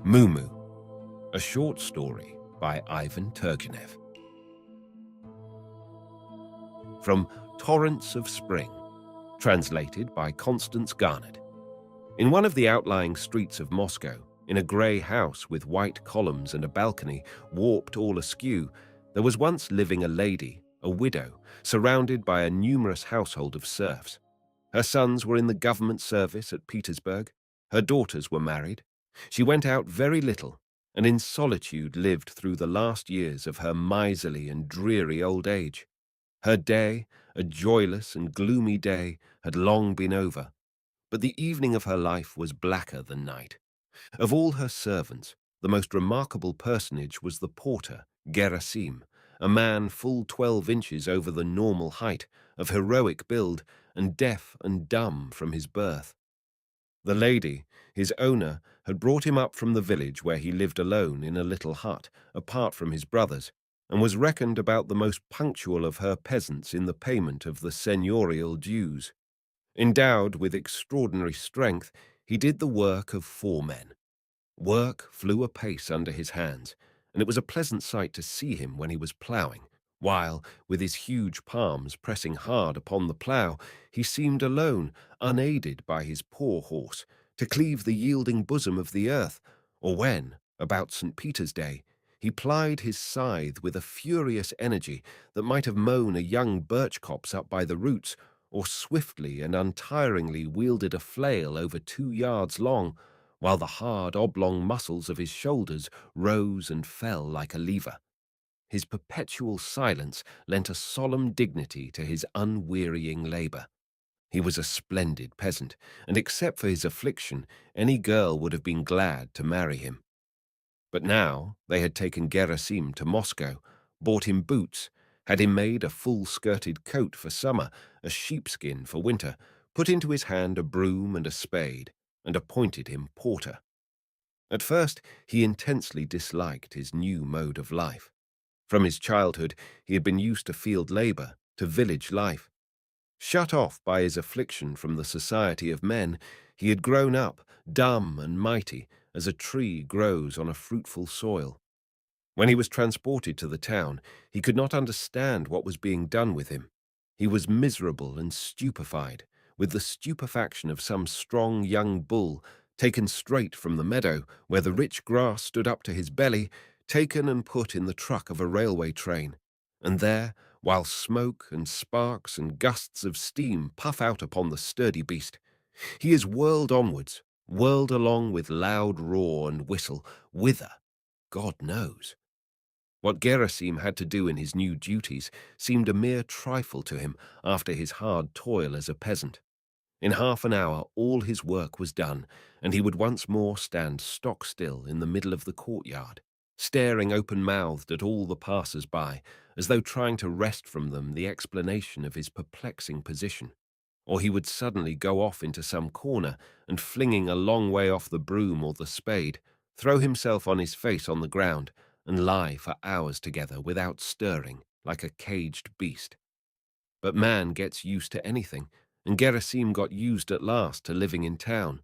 Mumu, a short story by Ivan Turgenev. From Torrents of Spring, translated by Constance Garnett. In one of the outlying streets of Moscow, in a grey house with white columns and a balcony warped all askew, there was once living a lady, a widow, surrounded by a numerous household of serfs. Her sons were in the government service at Petersburg. Her daughters were married. She went out very little, and in solitude lived through the last years of her miserly and dreary old age. Her day, a joyless and gloomy day, had long been over, but the evening of her life was blacker than night. Of all her servants, the most remarkable personage was the porter, Gerasim, a man full 12 inches over the normal height, of heroic build, and deaf and dumb from his birth. The lady, his owner, had brought him up from the village where he lived alone in a little hut, apart from his brothers, and was reckoned about the most punctual of her peasants in the payment of the seigneurial dues. Endowed with extraordinary strength, he did the work of 4 men. Work flew apace under his hands, and it was a pleasant sight to see him when he was ploughing, while, with his huge palms pressing hard upon the plough, he seemed alone, unaided by his poor horse, to cleave the yielding bosom of the earth, or when, about St. Peter's Day, he plied his scythe with a furious energy that might have mown a young birch copse up by the roots, or swiftly and untiringly wielded a flail over 2 yards long, while the hard oblong muscles of his shoulders rose and fell like a lever. His perpetual silence lent a solemn dignity to his unwearying labour. He was a splendid peasant, and except for his affliction, any girl would have been glad to marry him. But now they had taken Gerasim to Moscow, bought him boots, had him made a full-skirted coat for summer, a sheepskin for winter, put into his hand a broom and a spade, and appointed him porter. At first he intensely disliked his new mode of life. From his childhood he had been used to field labour, to village life. Shut off by his affliction from the society of men, he had grown up, dumb and mighty, as a tree grows on a fruitful soil. When he was transported to the town, he could not understand what was being done with him. He was miserable and stupefied, with the stupefaction of some strong young bull, taken straight from the meadow, where the rich grass stood up to his belly, taken and put in the truck of a railway train. And there, while smoke and sparks and gusts of steam puff out upon the sturdy beast, he is whirled onwards, whirled along with loud roar and whistle, whither, God knows. What Gerasim had to do in his new duties seemed a mere trifle to him after his hard toil as a peasant. In half an hour all his work was done, and he would once more stand stock-still in the middle of the courtyard, staring open-mouthed at all the passers-by, as though trying to wrest from them the explanation of his perplexing position. Or he would suddenly go off into some corner and, flinging a long way off the broom or the spade, throw himself on his face on the ground and lie for hours together without stirring, like a caged beast. But man gets used to anything, and Gerasim got used at last to living in town.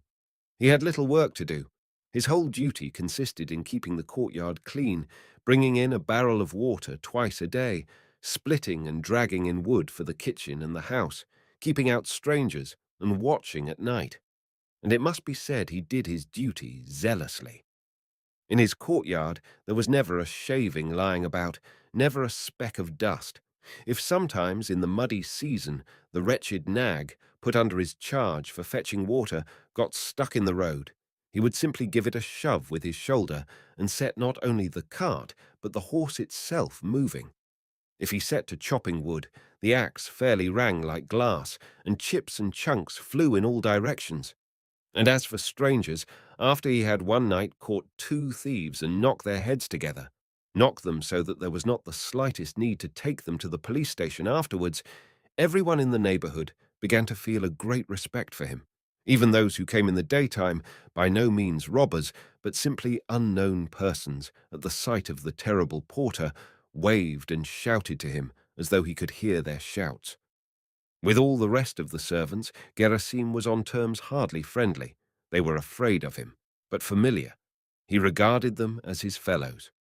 He had little work to do. His whole duty consisted in keeping the courtyard clean, bringing in a barrel of water twice a day, splitting and dragging in wood for the kitchen and the house, keeping out strangers, and watching at night. And it must be said he did his duty zealously. In his courtyard there was never a shaving lying about, never a speck of dust. If sometimes, in the muddy season, the wretched nag, put under his charge for fetching water, got stuck in the road, he would simply give it a shove with his shoulder and set not only the cart, but the horse itself moving. If he set to chopping wood, the axe fairly rang like glass, and chips and chunks flew in all directions. And as for strangers, after he had one night caught 2 thieves and knocked their heads together, knocked them so that there was not the slightest need to take them to the police station afterwards, everyone in the neighbourhood began to feel a great respect for him. Even those who came in the daytime, by no means robbers, but simply unknown persons, at the sight of the terrible porter, waved and shouted to him as though he could hear their shouts. With all the rest of the servants, Gerasim was on terms hardly friendly. They were afraid of him, but familiar. He regarded them as his fellows.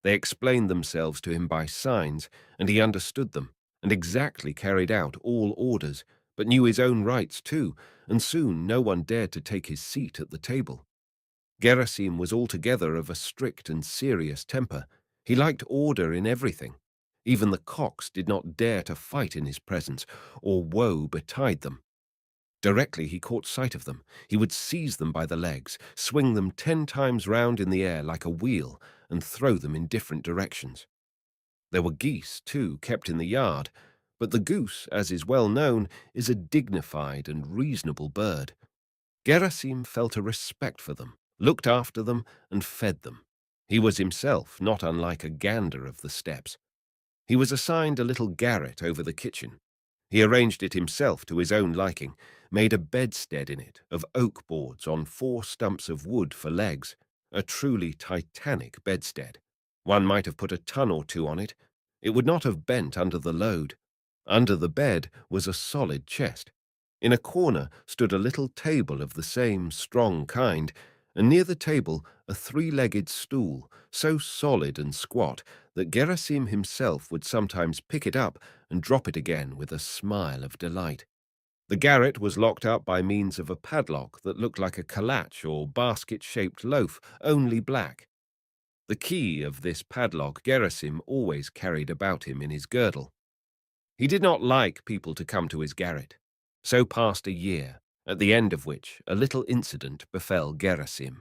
They explained themselves to him by signs, and he understood them, and exactly carried out all orders, but knew his own rights too, and soon no one dared to take his seat at the table. Gerasim was altogether of a strict and serious temper. He liked order in everything. Even the cocks did not dare to fight in his presence, or woe betide them. Directly he caught sight of them, he would seize them by the legs, swing them 10 times round in the air like a wheel, and throw them in different directions. There were geese, too, kept in the yard, but the goose, as is well known, is a dignified and reasonable bird. Gerasim felt a respect for them, looked after them, and fed them. He was himself not unlike a gander of the steppes. He was assigned a little garret over the kitchen. He arranged it himself to his own liking, made a bedstead in it of oak boards on 4 stumps of wood for legs, a truly titanic bedstead. One might have put a ton or two on it. It would not have bent under the load. Under the bed was a solid chest. In a corner stood a little table of the same strong kind, and near the table a 3-legged stool, so solid and squat that Gerasim himself would sometimes pick it up and drop it again with a smile of delight. The garret was locked up by means of a padlock that looked like a kalatch or basket-shaped loaf, only black. The key of this padlock Gerasim always carried about him in his girdle. He did not like people to come to his garret. So passed a year, at the end of which a little incident befell Gerasim.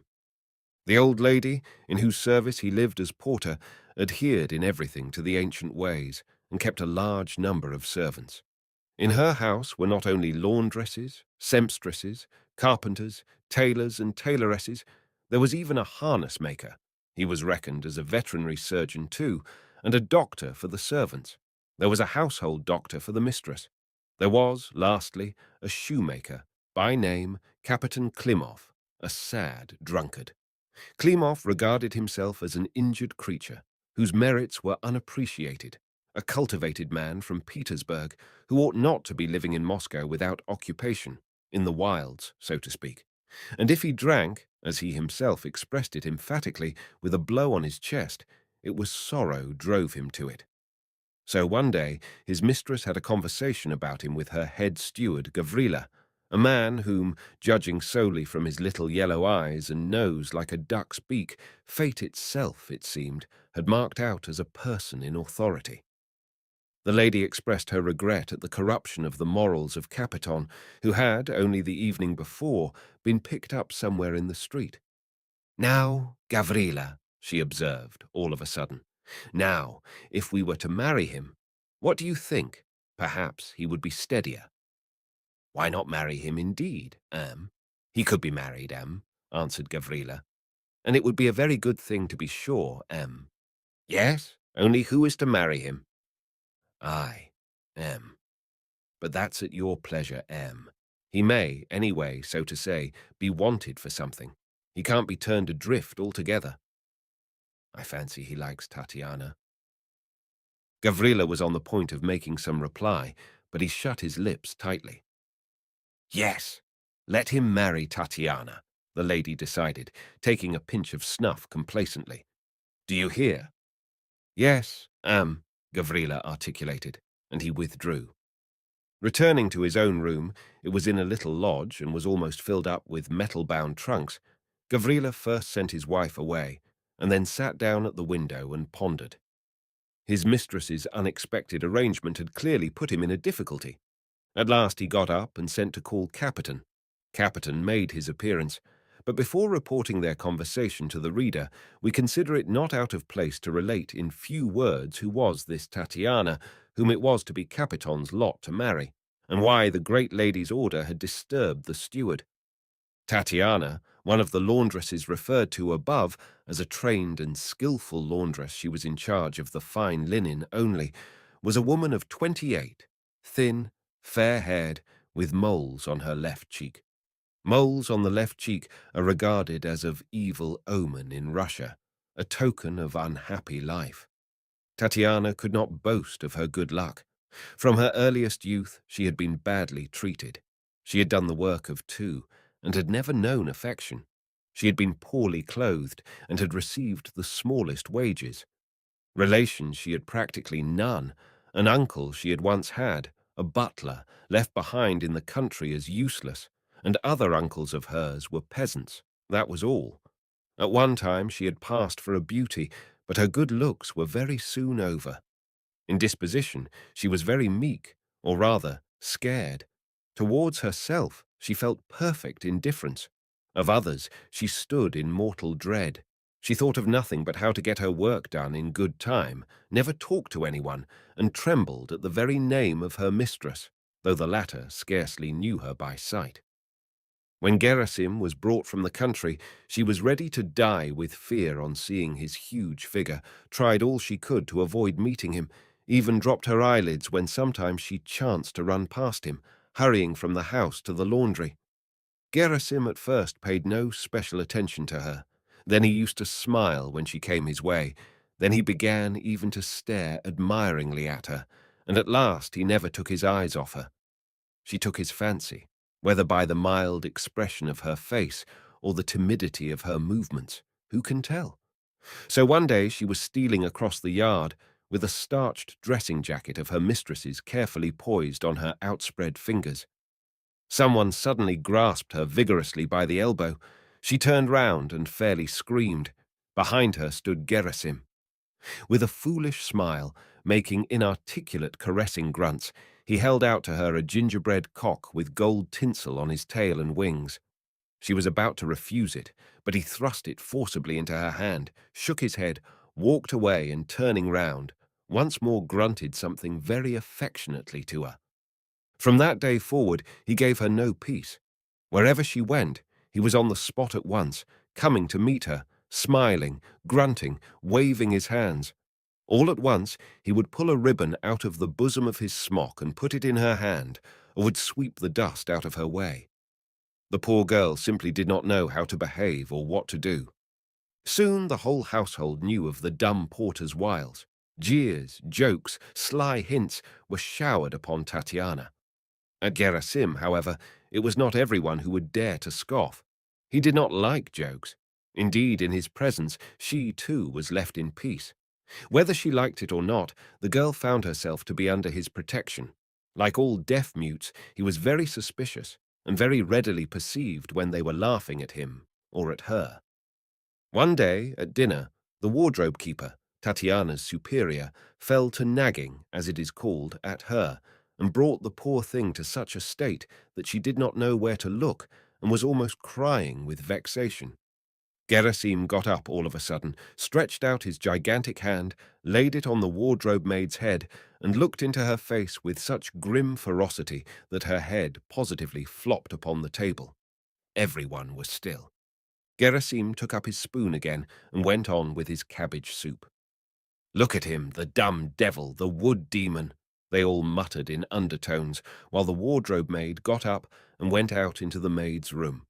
The old lady, in whose service he lived as porter, adhered in everything to the ancient ways, and kept a large number of servants. In her house were not only laundresses, sempstresses, carpenters, tailors, and tailoresses, there was even a harness maker. He was reckoned as a veterinary surgeon too, and a doctor for the servants. There was a household doctor for the mistress. There was, lastly, a shoemaker, by name Captain Klimov, a sad drunkard. Klimov regarded himself as an injured creature, whose merits were unappreciated, a cultivated man from Petersburg who ought not to be living in Moscow without occupation, in the wilds, so to speak. And if he drank, as he himself expressed it emphatically, with a blow on his chest, it was sorrow drove him to it. So one day his mistress had a conversation about him with her head steward, Gavrila, a man whom, judging solely from his little yellow eyes and nose like a duck's beak, fate itself, it seemed, had marked out as a person in authority. The lady expressed her regret at the corruption of the morals of Capiton, who had, only the evening before, been picked up somewhere in the street. "Now, Gavrila," she observed, all of a sudden, "now, if we were to marry him, what do you think? Perhaps he would be steadier." "Why not marry him indeed, He could be married, answered Gavrila, "and it would be a very good thing to be sure, Yes, only who is to marry him?" "I, but that's at your pleasure, He may, anyway, so to say, be wanted for something. He can't be turned adrift altogether." "I fancy he likes Tatyana." Gavrila was on the point of making some reply, but he shut his lips tightly. "Yes, let him marry Tatyana," the lady decided, taking a pinch of snuff complacently. "Do you hear?" "Yes, Gavrila articulated, and he withdrew. Returning to his own room, it was in a little lodge and was almost filled up with metal-bound trunks. Gavrila first sent his wife away, and then sat down at the window and pondered. His mistress's unexpected arrangement had clearly put him in a difficulty. At last he got up and sent to call Capitan. Capitan made his appearance, but before reporting their conversation to the reader, we consider it not out of place to relate in few words who was this Tatyana, whom it was to be Capiton's lot to marry, and why the great lady's order had disturbed the steward. Tatyana, one of the laundresses referred to above as a trained and skilful laundress, she was in charge of the fine linen only, was a woman of 28, thin, fair-haired, with moles on her left cheek. Moles on the left cheek are regarded as of evil omen in Russia, a token of unhappy life. Tatyana could not boast of her good luck. From her earliest youth she had been badly treated. She had done the work of two, and had never known affection. She had been poorly clothed and had received the smallest wages. Relations she had practically none. An uncle she had once had, a butler, left behind in the country as useless, and other uncles of hers were peasants. That was all. At one time she had passed for a beauty, but her good looks were very soon over. In disposition, she was very meek, or rather, scared. Towards herself, she felt perfect indifference. Of others, she stood in mortal dread. She thought of nothing but how to get her work done in good time, never talked to anyone, and trembled at the very name of her mistress, though the latter scarcely knew her by sight. When Gerasim was brought from the country, she was ready to die with fear on seeing his huge figure, tried all she could to avoid meeting him, even dropped her eyelids when sometimes she chanced to run past him, hurrying from the house to the laundry. Gerasim at first paid no special attention to her. Then he used to smile when she came his way. Then he began even to stare admiringly at her, and at last he never took his eyes off her. She took his fancy, whether by the mild expression of her face or the timidity of her movements. Who can tell? So one day she was stealing across the yard with a starched dressing jacket of her mistress's carefully poised on her outspread fingers. Someone suddenly grasped her vigorously by the elbow. She turned round and fairly screamed. Behind her stood Gerasim. With a foolish smile, making inarticulate caressing grunts, he held out to her a gingerbread cock with gold tinsel on his tail and wings. She was about to refuse it, but he thrust it forcibly into her hand, shook his head, walked away, and turning round, once more grunted something very affectionately to her. From that day forward, he gave her no peace. Wherever she went, he was on the spot at once, coming to meet her, smiling, grunting, waving his hands. All at once, he would pull a ribbon out of the bosom of his smock and put it in her hand, or would sweep the dust out of her way. The poor girl simply did not know how to behave or what to do. Soon the whole household knew of the dumb porter's wiles. Jeers, jokes, sly hints were showered upon Tatyana. At Gerasim, however, it was not everyone who would dare to scoff. He did not like jokes. Indeed, in his presence, she too was left in peace. Whether she liked it or not, the girl found herself to be under his protection. Like all deaf mutes, he was very suspicious and very readily perceived when they were laughing at him or at her. One day, at dinner, the wardrobe keeper, Tatyana's superior, fell to nagging, as it is called, at her, and brought the poor thing to such a state that she did not know where to look and was almost crying with vexation. Gerasim got up all of a sudden, stretched out his gigantic hand, laid it on the wardrobe maid's head, and looked into her face with such grim ferocity that her head positively flopped upon the table. Everyone was still. Gerasim took up his spoon again and went on with his cabbage soup. "Look at him, the dumb devil, the wood demon," they all muttered in undertones, while the wardrobe maid got up and went out into the maid's room.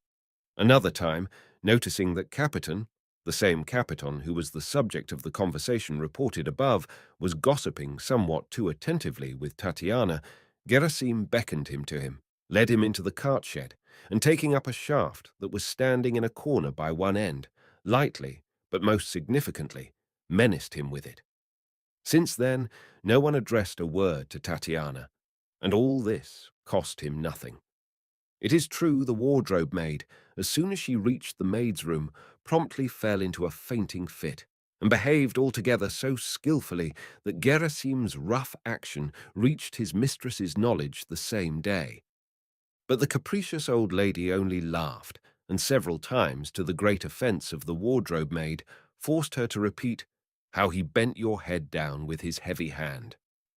Another time, noticing that Capitan, the same Capitan who was the subject of the conversation reported above, was gossiping somewhat too attentively with Tatyana, Gerasim beckoned him to him, led him into the cart shed, and taking up a shaft that was standing in a corner by one end, lightly, but most significantly, menaced him with it. Since then, no one addressed a word to Tatyana, and all this cost him nothing. It is true the wardrobe maid, as soon as she reached the maid's room, promptly fell into a fainting fit, and behaved altogether so skilfully that Gerasim's rough action reached his mistress's knowledge the same day. But the capricious old lady only laughed, and several times, to the great offence of the wardrobe maid, forced her to repeat, "How he bent your head down with his heavy hand."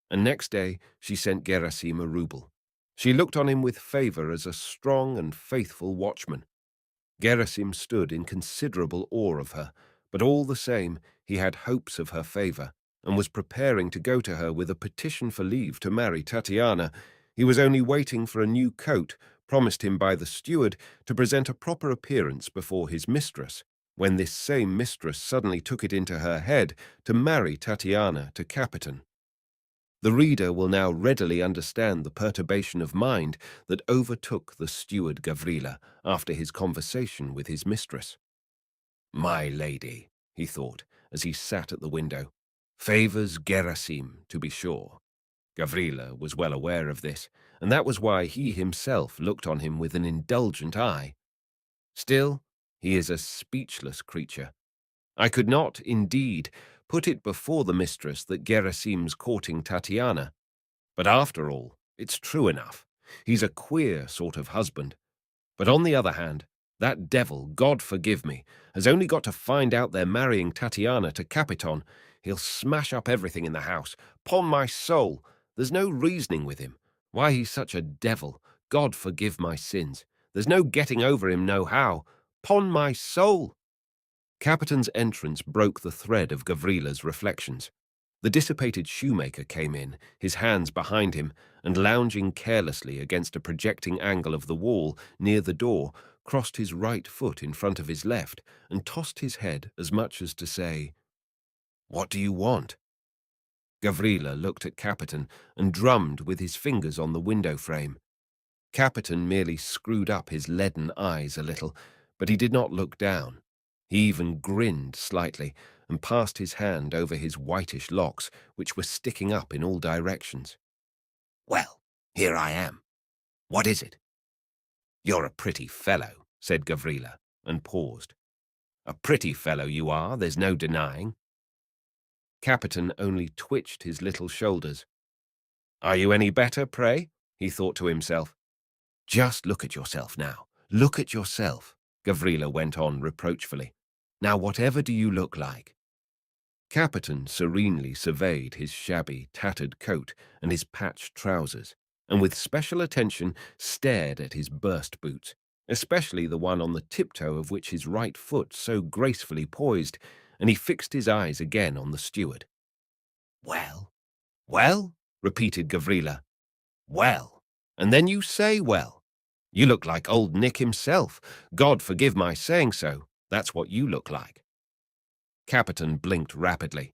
And next day she sent Gerasim a rouble. She looked on him with favour as a strong and faithful watchman. Gerasim stood in considerable awe of her, but all the same he had hopes of her favour, and was preparing to go to her with a petition for leave to marry Tatyana. He was only waiting for a new coat, promised him by the steward, to present a proper appearance before his mistress, when this same mistress suddenly took it into her head to marry Tatyana to Capitan. The reader will now readily understand the perturbation of mind that overtook the steward Gavrila after his conversation with his mistress. My lady, he thought, as he sat at the window. Favors Gerasim, to be sure. Gavrila was well aware of this, and that was why he himself looked on him with an indulgent eye. Still, he is a speechless creature. I could not, indeed, put it before the mistress that Gerasim's courting Tatyana, but after all, it's true enough. He's a queer sort of husband. But on the other hand, that devil, God forgive me, has only got to find out they're marrying Tatyana to Capiton. He'll smash up everything in the house. 'Pon my soul, there's no reasoning with him. Why he's such a devil, God forgive my sins. There's no getting over him nohow. 'Pon my soul. Capiton's entrance broke the thread of Gavrila's reflections. The dissipated shoemaker came in, his hands behind him, and lounging carelessly against a projecting angle of the wall near the door, crossed his right foot in front of his left and tossed his head as much as to say, "What do you want?" Gavrila looked at Capiton and drummed with his fingers on the window frame. Capiton merely screwed up his leaden eyes a little, but he did not look down. He even grinned slightly and passed his hand over his whitish locks, which were sticking up in all directions. "Well, here I am. What is it?" "You're a pretty fellow," said Gavrila, and paused. "A pretty fellow you are, there's no denying." Capiton only twitched his little shoulders. "Are you any better, pray?" he thought to himself. "Just look at yourself now. Look at yourself," Gavrila went on reproachfully. "Now whatever do you look like?" Capiton serenely surveyed his shabby, tattered coat and his patched trousers, and with special attention stared at his burst boots, especially the one on the tiptoe of which his right foot so gracefully poised, and he fixed his eyes again on the steward. "Well, well," repeated Gavrila. "Well, and then you say well. You look like old Nick himself. God forgive my saying so. That's what you look like." Capiton blinked rapidly.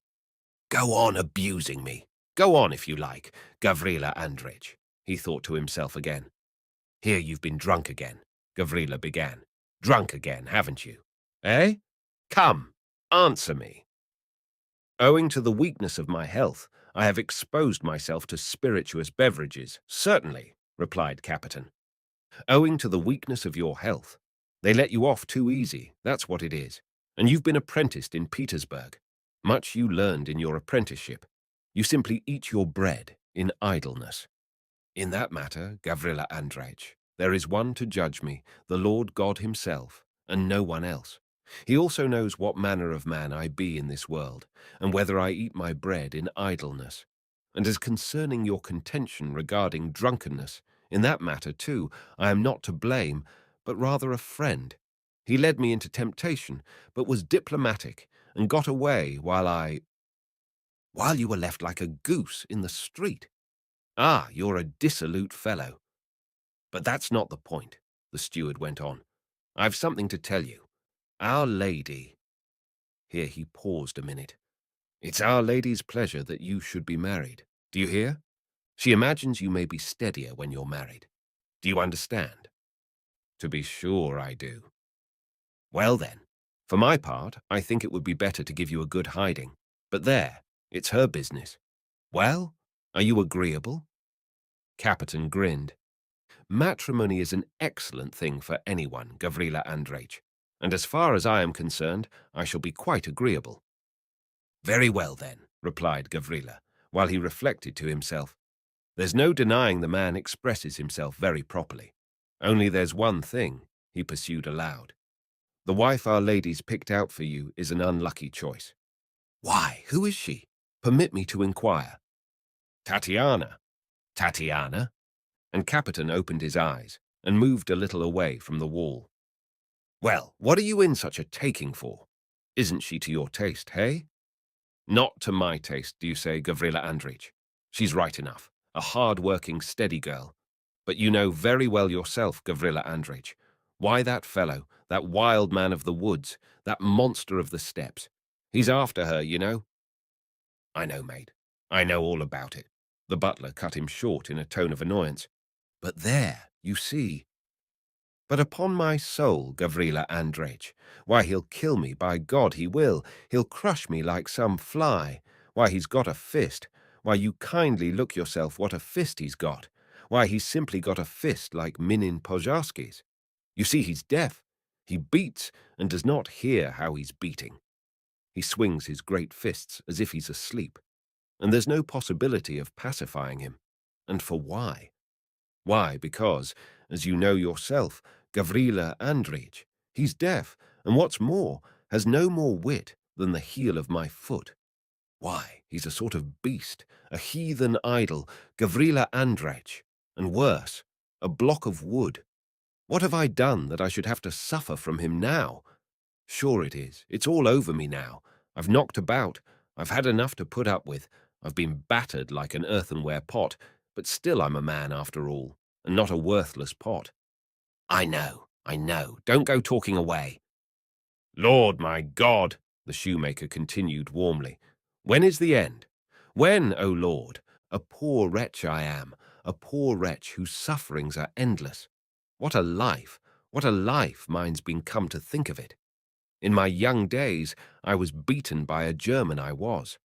"Go on abusing me. Go on if you like, Gavrila Andrich," he thought to himself again. "Here you've been drunk again," Gavrila began. "Drunk again, haven't you? Eh? Come, answer me." "Owing to the weakness of my health, I have exposed myself to spirituous beverages, certainly," replied Capiton. "Owing to the weakness of your health. They let you off too easy, that's what it is. And you've been apprenticed in Petersburg. Much you learned in your apprenticeship. You simply eat your bread in idleness. In that matter, Gavrila Andreich, there is one to judge me, the Lord God himself, and no one else. He also knows what manner of man I be in this world, and whether I eat my bread in idleness. And as concerning your contention regarding drunkenness, in that matter, too, I am not to blame, but rather a friend. He led me into temptation, but was diplomatic, and got away while you were left like a goose in the street. Ah, you're a dissolute fellow. But that's not the point," the steward went on. "I've something to tell you. Our Lady—" Here he paused a minute. "It's Our Lady's pleasure that you should be married. Do you hear? She imagines you may be steadier when you're married. Do you understand?" "To be sure I do." "Well then, for my part, I think it would be better to give you a good hiding. But there, it's her business. Well, are you agreeable?" Capiton grinned. "Matrimony is an excellent thing for anyone, Gavrila Andreich, and as far as I am concerned, I shall be quite agreeable." "Very well, then," replied Gavrila, while he reflected to himself. "There's no denying the man expresses himself very properly. Only there's one thing," he pursued aloud. "The wife Our Lady's picked out for you is an unlucky choice." "Why, who is she? Permit me to inquire." "Tatyana." "Tatyana?" And Capiton opened his eyes and moved a little away from the wall. "Well, what are you in such a taking for? Isn't she to your taste, hey?" "Not to my taste, do you say, Gavrila Andrich? She's right enough, a hard-working, steady girl. But you know very well yourself, Gavrila Andrich, why that fellow, that wild man of the woods, that monster of the steppes, he's after her, you know." "I know, mate. I know all about it." The butler cut him short in a tone of annoyance. "But there, you see." But upon my soul, Gavrila Andreich, why, he'll kill me, by God he will. He'll crush me like some fly. Why, he's got a fist. Why, you kindly look yourself what a fist he's got. Why, he's simply got a fist like Minin Pozharsky's. You see, he's deaf. He beats and does not hear how he's beating. He swings his great fists as if he's asleep, and there's no possibility of pacifying him. And for why? Why, because, as you know yourself, Gavrila Andreich, he's deaf, and what's more, has no more wit than the heel of my foot. Why, he's a sort of beast, a heathen idol, Gavrila Andreich, and worse, a block of wood. What have I done that I should have to suffer from him now? Sure it is. It's all over me now. I've knocked about. I've had enough to put up with. I've been battered like an earthenware pot, but still I'm a man after all, and not a worthless pot. I know, I know. Don't go talking away. Lord, my God, the shoemaker continued warmly. When is the end? When, O Lord? A poor wretch I am, a poor wretch whose sufferings are endless. What a life, mine's been come to think of it. In my young days, I was beaten by a German I was.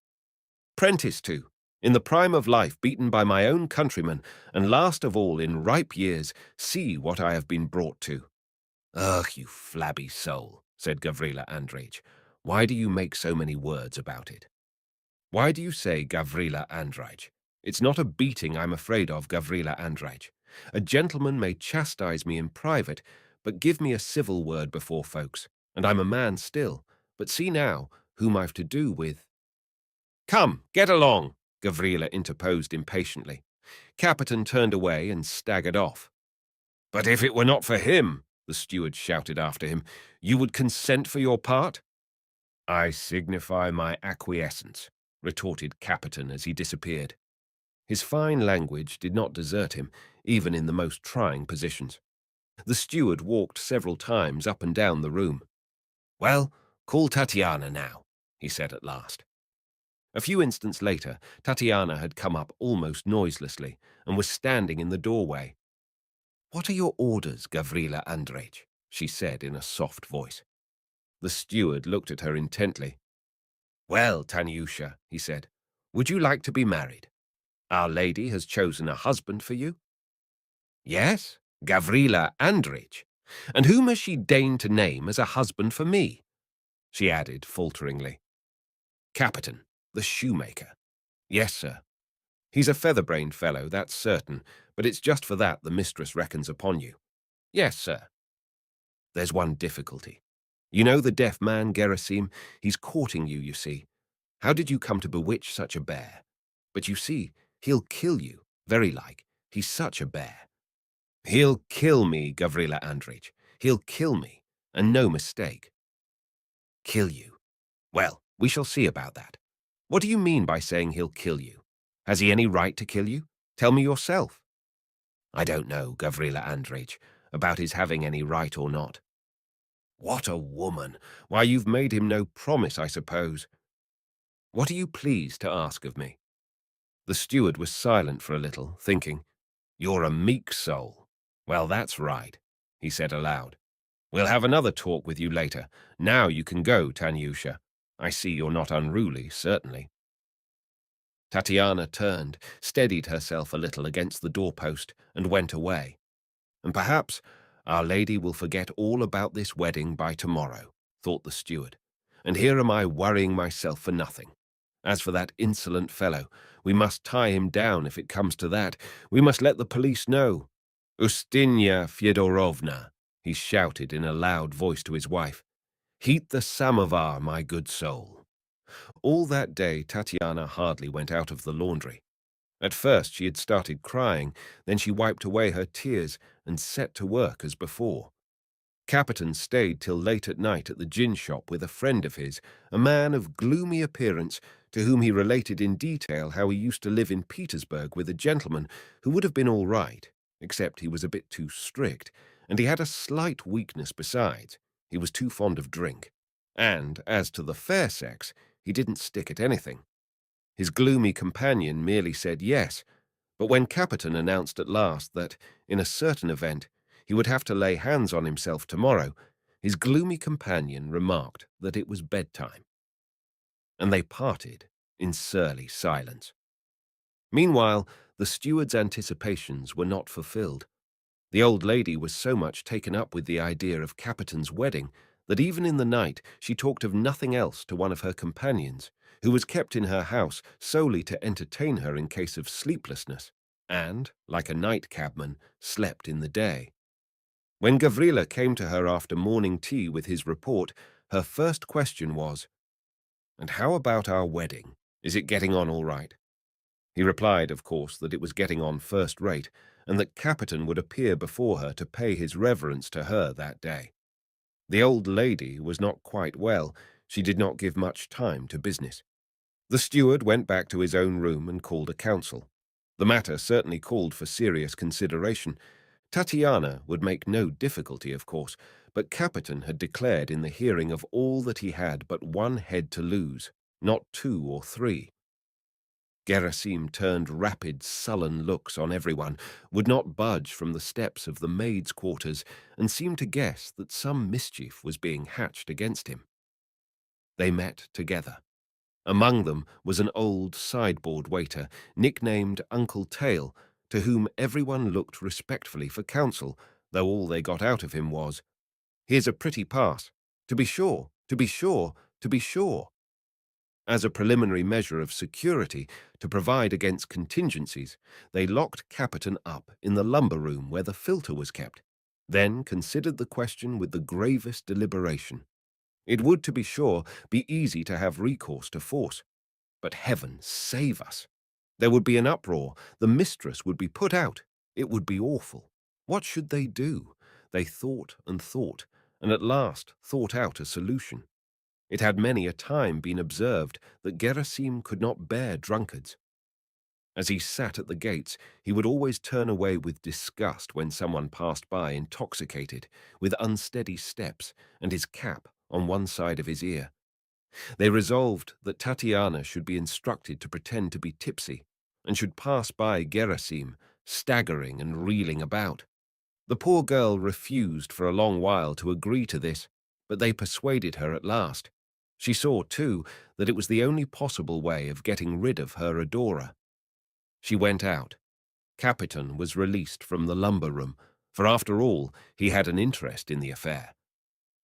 Prentice to, in the prime of life beaten by my own countrymen, and last of all in ripe years, see what I have been brought to. Ugh, you flabby soul, said Gavrila Andreich. Why do you make so many words about it? Why do you say Gavrila Andreich? It's not a beating I'm afraid of, Gavrila Andreich. A gentleman may chastise me in private, but give me a civil word before folks, and I'm a man still. But see now, whom I've to do with. Come, get along, Gavrila interposed impatiently. Capitan turned away and staggered off. But if it were not for him, the steward shouted after him, you would consent for your part? I signify my acquiescence, retorted Capitan as he disappeared. His fine language did not desert him, even in the most trying positions. The steward walked several times up and down the room. Well, call Tatyana now, he said at last. A few instants later, Tatyana had come up almost noiselessly and was standing in the doorway. What are your orders, Gavrila Andreich? She said in a soft voice. The steward looked at her intently. Well, Tanyusha, he said, would you like to be married? Our lady has chosen a husband for you. Yes, Gavrila Andreich. And whom has she deigned to name as a husband for me? She added falteringly. Capitan, the shoemaker. Yes, sir. He's a feather-brained fellow, that's certain, but it's just for that the mistress reckons upon you. Yes, sir. There's one difficulty. You know the deaf man, Gerasim? He's courting you, you see. How did you come to bewitch such a bear? But you see, he'll kill you, very like. He's such a bear. He'll kill me, Gavrila Andreich. He'll kill me, and no mistake. Kill you? Well, we shall see about that. What do you mean by saying he'll kill you? Has he any right to kill you? Tell me yourself. I don't know, Gavrila Andreich, about his having any right or not. What a woman! Why, you've made him no promise, I suppose. What are you pleased to ask of me? The steward was silent for a little, thinking, You're a meek soul. Well, that's right, he said aloud. We'll have another talk with you later. Now you can go, Tanyusha. I see you're not unruly, certainly. Tatyana turned, steadied herself a little against the doorpost, and went away. And perhaps Our Lady will forget all about this wedding by tomorrow, thought the steward. And here am I worrying myself for nothing. As for that insolent fellow, we must tie him down if it comes to that. We must let the police know. Ustinya Fyodorovna, he shouted in a loud voice to his wife. Heat the samovar, my good soul. All that day Tatyana hardly went out of the laundry. At first she had started crying, then she wiped away her tears and set to work as before. Capitan stayed till late at night at the gin shop with a friend of his, a man of gloomy appearance, to whom he related in detail how he used to live in Petersburg with a gentleman who would have been all right, except he was a bit too strict, and he had a slight weakness besides. He was too fond of drink. And, as to the fair sex, he didn't stick at anything. His gloomy companion merely said yes, but when Capitan announced at last that, in a certain event, he would have to lay hands on himself tomorrow, his gloomy companion remarked that it was bedtime, and they parted in surly silence. Meanwhile, the steward's anticipations were not fulfilled. The old lady was so much taken up with the idea of Capitan's wedding that even in the night she talked of nothing else to one of her companions, who was kept in her house solely to entertain her in case of sleeplessness, and, like a night cabman, slept in the day. When Gavrila came to her after morning tea with his report, her first question was, "And how about our wedding? Is it getting on all right?" He replied, of course, that it was getting on first rate, and that Capitan would appear before her to pay his reverence to her that day. The old lady was not quite well. She did not give much time to business. The steward went back to his own room and called a council. The matter certainly called for serious consideration. Tatyana would make no difficulty, of course, but Capitan had declared in the hearing of all that he had but one head to lose, not two or three. Gerasim turned rapid, sullen looks on everyone, would not budge from the steps of the maids' quarters, and seemed to guess that some mischief was being hatched against him. They met together. Among them was an old sideboard waiter, nicknamed Uncle Tail, to whom everyone looked respectfully for counsel, though all they got out of him was, "Here's a pretty pass. To be sure, to be sure, to be sure." As a preliminary measure of security to provide against contingencies, they locked Capitan up in the lumber room where the filter was kept, then considered the question with the gravest deliberation. It would, to be sure, be easy to have recourse to force, but heaven save us! There would be an uproar, the mistress would be put out, it would be awful. What should they do? They thought, and at last thought out a solution. It had many a time been observed that Gerasim could not bear drunkards. As he sat at the gates, he would always turn away with disgust when someone passed by intoxicated, with unsteady steps, and his cap on one side of his ear. They resolved that Tatyana should be instructed to pretend to be tipsy, and should pass by Gerasim, staggering and reeling about. The poor girl refused for a long while to agree to this, but they persuaded her at last. She saw, too, that it was the only possible way of getting rid of her adorer. She went out. Capitan was released from the lumber room, for after all, he had an interest in the affair.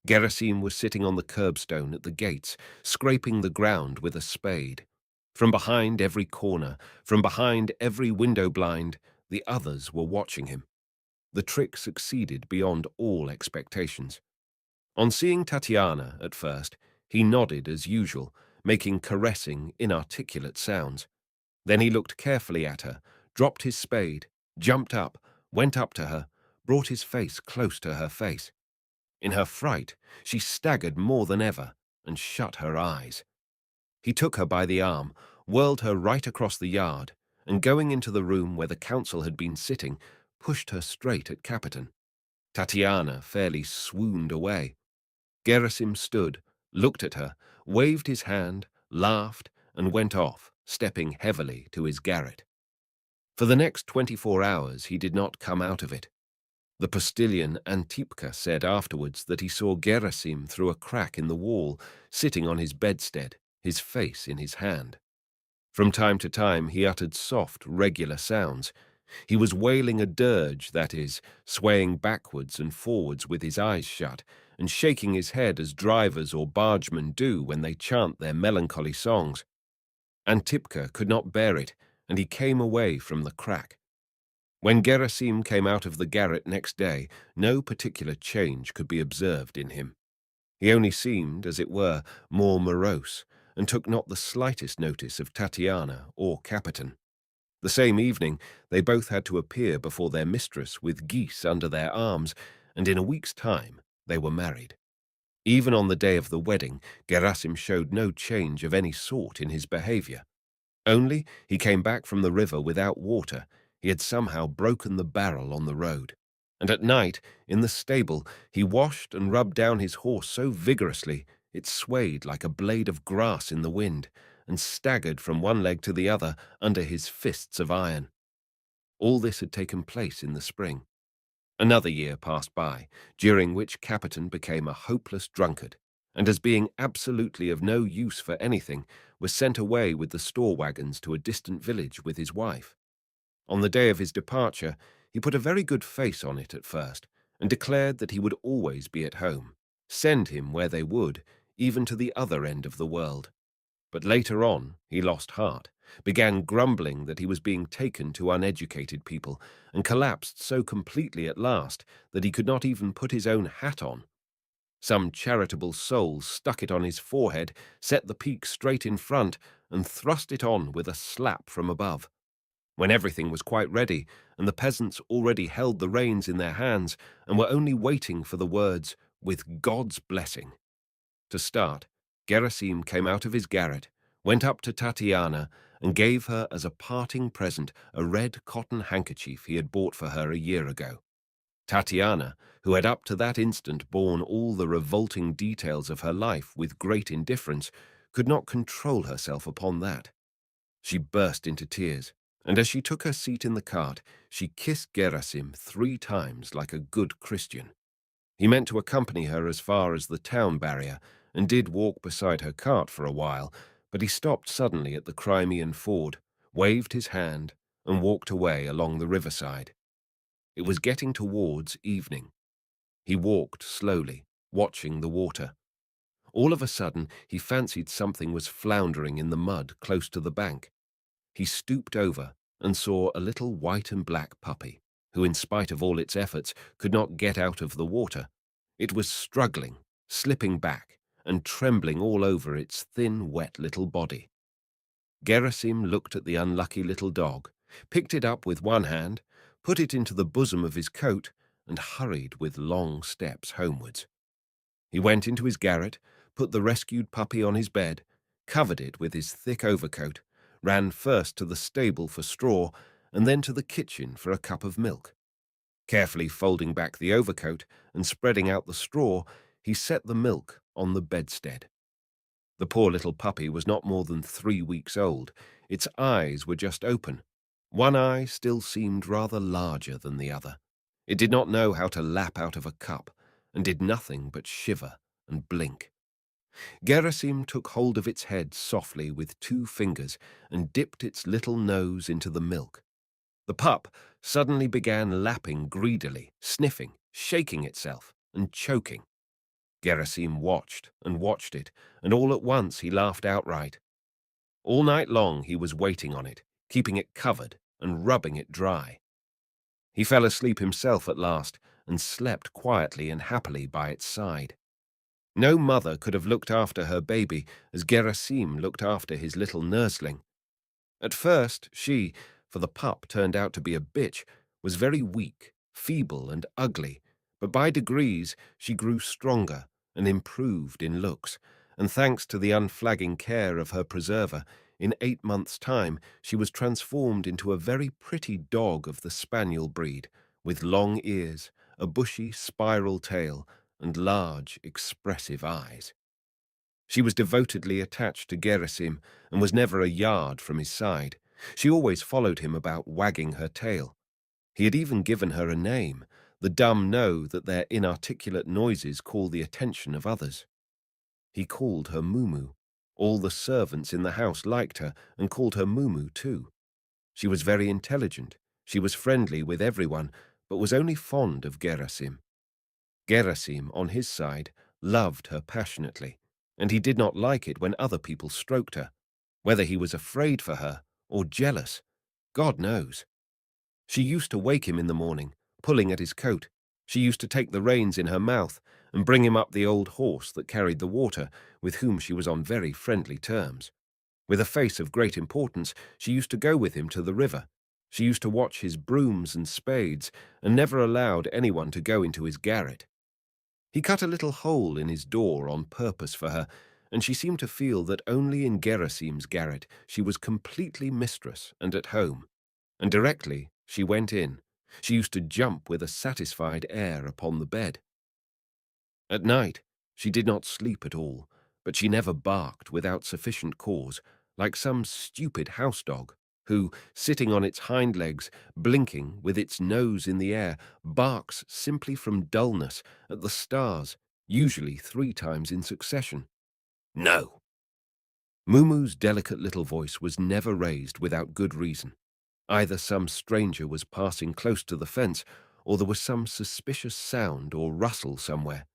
Gerasim was sitting on the curbstone at the gates, scraping the ground with a spade. From behind every corner, from behind every window blind, the others were watching him. The trick succeeded beyond all expectations. On seeing Tatyana at first, he nodded as usual, making caressing, inarticulate sounds. Then he looked carefully at her, dropped his spade, jumped up, went up to her, brought his face close to her face. In her fright, she staggered more than ever and shut her eyes. He took her by the arm, whirled her right across the yard, and going into the room where the council had been sitting, pushed her straight at Capitan. Tatyana fairly swooned away. Gerasim stood, looked at her, waved his hand, laughed, and went off, stepping heavily to his garret. For the next 24 hours he did not come out of it. The postilion Antipka said afterwards that he saw Gerasim through a crack in the wall, sitting on his bedstead, his face in his hand. From time to time he uttered soft, regular sounds. He was wailing a dirge, that is, swaying backwards and forwards with his eyes shut, and shaking his head as drivers or bargemen do when they chant their melancholy songs. Antipka could not bear it, and he came away from the crack. When Gerasim came out of the garret next day, no particular change could be observed in him. He only seemed, as it were, more morose, and took not the slightest notice of Tatyana or Capitan. The same evening, they both had to appear before their mistress with geese under their arms, and in a week's time they were married. Even on the day of the wedding, Gerasim showed no change of any sort in his behavior. Only he came back from the river without water. He had somehow broken the barrel on the road. And at night, in the stable, he washed and rubbed down his horse so vigorously it swayed like a blade of grass in the wind, and staggered from one leg to the other under his fists of iron. All this had taken place in the spring. Another year passed by, during which Capitan became a hopeless drunkard, and as being absolutely of no use for anything, was sent away with the store wagons to a distant village with his wife. On the day of his departure, he put a very good face on it at first, and declared that he would always be at home, send him where they would, even to the other end of the world. But later on, he lost heart, began grumbling that he was being taken to uneducated people, and collapsed so completely at last that he could not even put his own hat on. Some charitable soul stuck it on his forehead, set the peak straight in front, and thrust it on with a slap from above. When everything was quite ready, and the peasants already held the reins in their hands, and were only waiting for the words, "with God's blessing," to start, Gerasim came out of his garret, went up to Tatyana, and gave her as a parting present a red cotton handkerchief he had bought for her a year ago. Tatyana, who had up to that instant borne all the revolting details of her life with great indifference, could not control herself upon that. She burst into tears, and as she took her seat in the cart, she kissed Gerasim 3 times like a good Christian. He meant to accompany her as far as the town barrier, and did walk beside her cart for a while, but he stopped suddenly at the Crimean ford, waved his hand, and walked away along the riverside. It was getting towards evening. He walked slowly, watching the water. All of a sudden, he fancied something was floundering in the mud close to the bank. He stooped over and saw a little white and black puppy, who, in spite of all its efforts, could not get out of the water. It was struggling, slipping back, and trembling all over its thin, wet little body. Gerasim looked at the unlucky little dog, picked it up with one hand, put it into the bosom of his coat, and hurried with long steps homewards. He went into his garret, put the rescued puppy on his bed, covered it with his thick overcoat, ran first to the stable for straw, and then to the kitchen for a cup of milk. Carefully folding back the overcoat and spreading out the straw, he set the milk on the bedstead. The poor little puppy was not more than 3 weeks old. Its eyes were just open. One eye still seemed rather larger than the other. It did not know how to lap out of a cup, and did nothing but shiver and blink. Gerasim took hold of its head softly with 2 fingers and dipped its little nose into the milk. The pup suddenly began lapping greedily, sniffing, shaking itself, and choking. Gerasim watched and watched it, and all at once he laughed outright. All night long he was waiting on it, keeping it covered and rubbing it dry. He fell asleep himself at last, and slept quietly and happily by its side. No mother could have looked after her baby as Gerasim looked after his little nursling. At first she, for the pup turned out to be a bitch, was very weak, feeble, and ugly, but by degrees she grew stronger and improved in looks, and thanks to the unflagging care of her preserver, in 8 months' time she was transformed into a very pretty dog of the spaniel breed, with long ears, a bushy spiral tail, and large, expressive eyes. She was devotedly attached to Gerasim and was never a yard from his side. She always followed him about wagging her tail. He had even given her a name. The dumb know that their inarticulate noises call the attention of others. He called her Mumu. All the servants in the house liked her and called her Mumu too. She was very intelligent. She was friendly with everyone, but was only fond of Gerasim. Gerasim, on his side, loved her passionately, and he did not like it when other people stroked her. Whether he was afraid for her or jealous, God knows. She used to wake him in the morning, pulling at his coat. She used to take the reins in her mouth and bring him up the old horse that carried the water, with whom she was on very friendly terms. With a face of great importance, she used to go with him to the river. She used to watch his brooms and spades, and never allowed anyone to go into his garret. He cut a little hole in his door on purpose for her, and she seemed to feel that only in Gerasim's garret she was completely mistress and at home. And directly she went in, she used to jump with a satisfied air upon the bed. At night she did not sleep at all, but she never barked without sufficient cause, like some stupid house dog, who, sitting on its hind legs, blinking with its nose in the air, barks simply from dullness at the stars, usually 3 times in succession. No! Mumu's delicate little voice was never raised without good reason. Either some stranger was passing close to the fence, or there was some suspicious sound or rustle somewhere.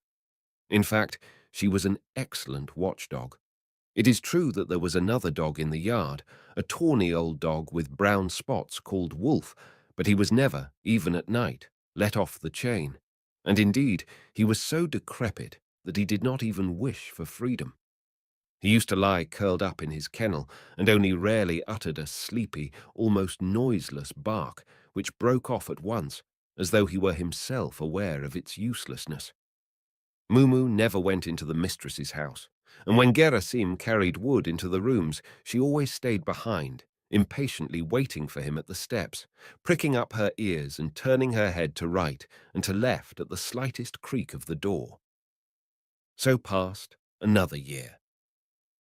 In fact, she was an excellent watchdog. It is true that there was another dog in the yard, a tawny old dog with brown spots called Wolf, but he was never, even at night, let off the chain. And indeed, he was so decrepit that he did not even wish for freedom. He used to lie curled up in his kennel and only rarely uttered a sleepy, almost noiseless bark, which broke off at once, as though he were himself aware of its uselessness. Mumu never went into the mistress's house, and when Gerasim carried wood into the rooms, she always stayed behind, impatiently waiting for him at the steps, pricking up her ears and turning her head to right and to left at the slightest creak of the door. So passed another year.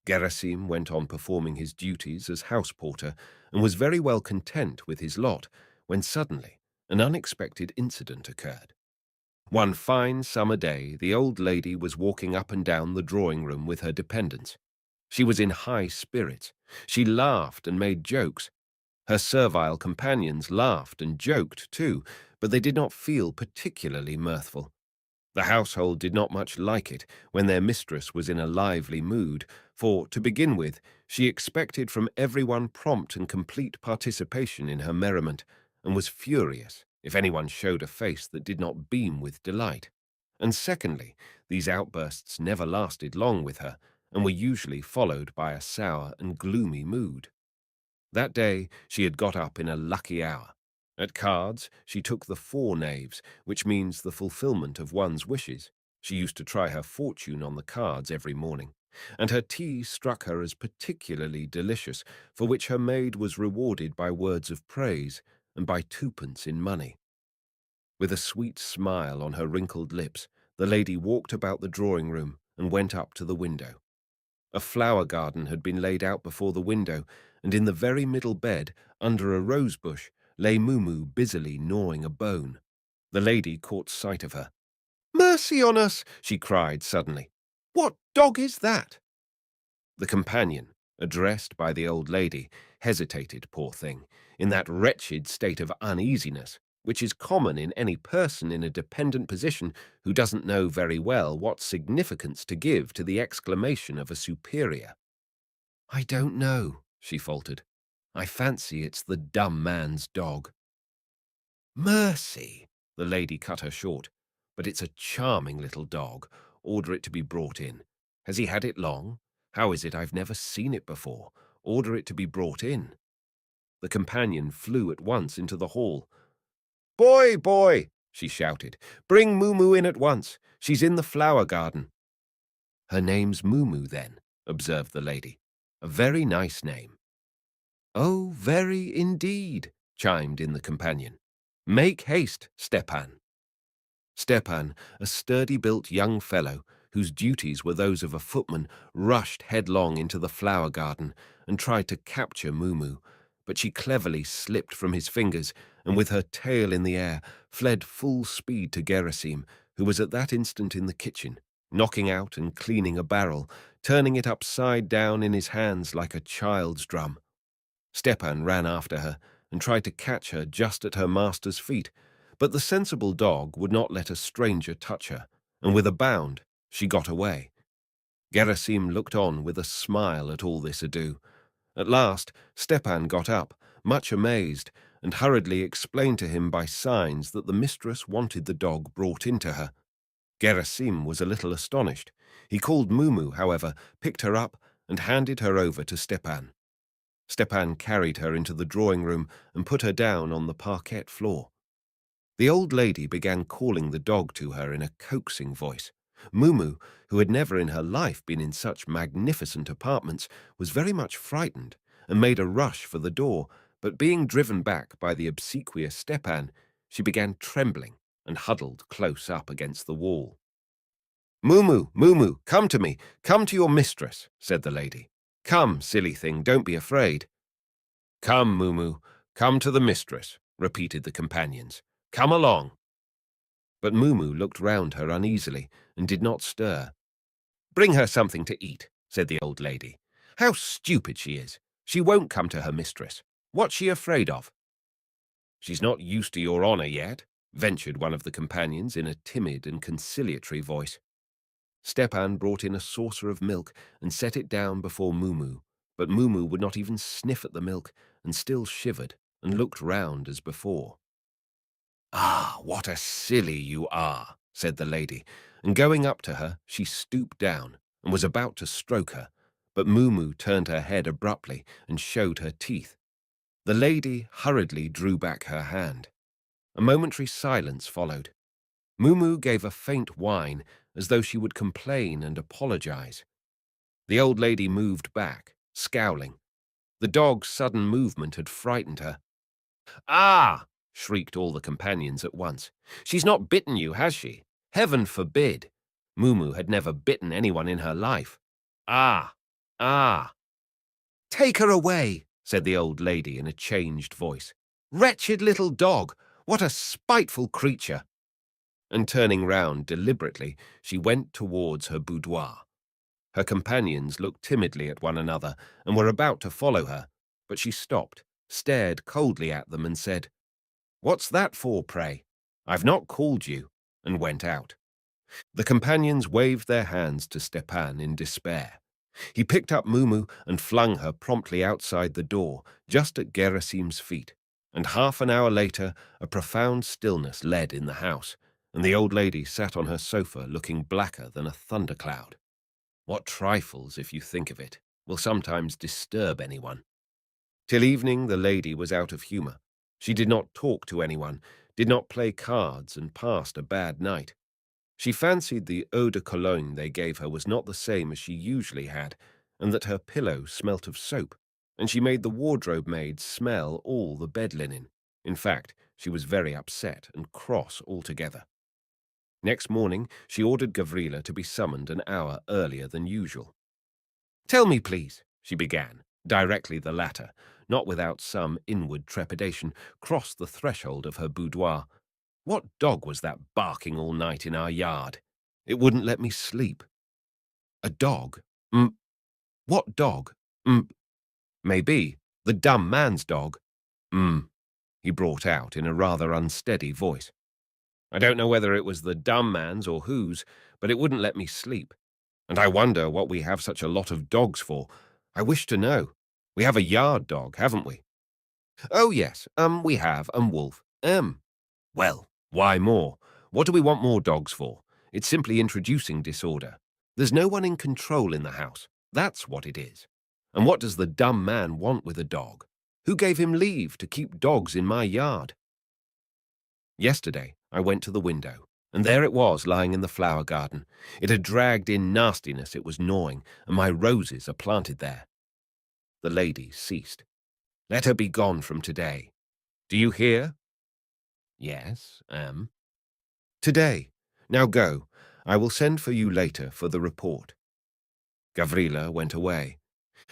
Gerasim went on performing his duties as house porter and was very well content with his lot when suddenly an unexpected incident occurred. One fine summer day, the old lady was walking up and down the drawing room with her dependents. She was in high spirits. She laughed and made jokes. Her servile companions laughed and joked too, but they did not feel particularly mirthful. The household did not much like it when their mistress was in a lively mood, for, to begin with, she expected from everyone prompt and complete participation in her merriment, and was furious if anyone showed a face that did not beam with delight. And secondly, these outbursts never lasted long with her, and were usually followed by a sour and gloomy mood. That day she had got up in a lucky hour. At cards, she took the 4 knaves, which means the fulfillment of one's wishes. She used to try her fortune on the cards every morning, and her tea struck her as particularly delicious, for which her maid was rewarded by words of praise and by 2 pence in money. With a sweet smile on her wrinkled lips, the lady walked about the drawing room and went up to the window. A flower garden had been laid out before the window, and in the very middle bed, under a rose bush, lay Mumu busily gnawing a bone. The lady caught sight of her. "Mercy on us!" she cried suddenly. "What dog is that?" The companion, addressed by the old lady, hesitated, poor thing, in that wretched state of uneasiness, which is common in any person in a dependent position who doesn't know very well what significance to give to the exclamation of a superior. "I don't know," she faltered. "I fancy it's the dumb man's dog." "Mercy!" The lady cut her short. "But it's a charming little dog. Order it to be brought in. Has he had it long? How is it I've never seen it before? Order it to be brought in." The companion flew at once into the hall. "Boy, boy!" she shouted. "Bring Mumu in at once. She's in the flower garden." "Her name's Mumu, then," observed the lady. "A very nice name." "Oh, very indeed," chimed in the companion. "Make haste, Stepan." Stepan, a sturdy-built young fellow, whose duties were those of a footman, rushed headlong into the flower garden and tried to capture Mumu, but she cleverly slipped from his fingers and, with her tail in the air, fled full speed to Gerasim, who was at that instant in the kitchen, knocking out and cleaning a barrel, turning it upside down in his hands like a child's drum. Stepan ran after her and tried to catch her just at her master's feet, but the sensible dog would not let a stranger touch her, and with a bound she got away. Gerasim looked on with a smile at all this ado. At last Stepan got up, much amazed, and hurriedly explained to him by signs that the mistress wanted the dog brought in to her. Gerasim was a little astonished. He called Mumu, however, picked her up, and handed her over to Stepan. Stepan carried her into the drawing room and put her down on the parquet floor. The old lady began calling the dog to her in a coaxing voice. Mumu, who had never in her life been in such magnificent apartments, was very much frightened and made a rush for the door, but being driven back by the obsequious Stepan, she began trembling and huddled close up against the wall. "Mumu, Mumu, come to me, come to your mistress," said the lady. "Come, silly thing, don't be afraid." "Come, Mumu, come to the mistress," repeated the companions. "Come along." But Mumu looked round her uneasily and did not stir. "Bring her something to eat," said the old lady. "How stupid she is! She won't come to her mistress. What's she afraid of?" "She's not used to your honour yet," ventured one of the companions in a timid and conciliatory voice. Stepan brought in a saucer of milk and set it down before Mumu, but Mumu would not even sniff at the milk and still shivered and looked round as before. "Ah, what a silly you are," said the lady, and going up to her, she stooped down and was about to stroke her, but Mumu turned her head abruptly and showed her teeth. The lady hurriedly drew back her hand. A momentary silence followed. Mumu gave a faint whine, as though she would complain and apologize. The old lady moved back, scowling. The dog's sudden movement had frightened her. "Ah!" shrieked all the companions at once. "She's not bitten you, has she? Heaven forbid! Mumu had never bitten anyone in her life. Ah! Ah!" "Take her away," said the old lady in a changed voice. "Wretched little dog! What a spiteful creature!" And turning round deliberately, she went towards her boudoir. Her companions looked timidly at one another and were about to follow her, but she stopped, stared coldly at them and said, "What's that for, pray? I've not called you," and went out. The companions waved their hands to Stepan in despair. He picked up Mumu and flung her promptly outside the door, just at Gerasim's feet, and half an hour later a profound stillness led in the house, and the old lady sat on her sofa looking blacker than a thundercloud. What trifles, if you think of it, will sometimes disturb anyone. Till evening the lady was out of humour. She did not talk to anyone, did not play cards, and passed a bad night. She fancied the eau de cologne they gave her was not the same as she usually had, and that her pillow smelt of soap, and she made the wardrobe maid smell all the bed linen. In fact, she was very upset and cross altogether. Next morning, she ordered Gavrila to be summoned an hour earlier than usual. "Tell me, please," she began, directly the latter, not without some inward trepidation, crossed the threshold of her boudoir. "What dog was that barking all night in our yard? It wouldn't let me sleep." "A dog? What dog? Maybe. The dumb man's dog." He brought out in a rather unsteady voice. "I don't know whether it was the dumb man's or whose, but it wouldn't let me sleep. And I wonder what we have such a lot of dogs for. I wish to know. We have a yard dog, haven't we?" "Oh, yes, we have, Wolf. Well, why more? What do we want more dogs for? It's simply introducing disorder. There's no one in control in the house. That's what it is. And what does the dumb man want with a dog? Who gave him leave to keep dogs in my yard?" Yesterday, I went to the window, and there it was lying in the flower garden. It had dragged in nastiness it was gnawing, and my roses are planted there. The lady ceased. "Let her be gone from today. Do you hear?" "Yes, "Today. Now go. I will send for you later for the report." Gavrila went away.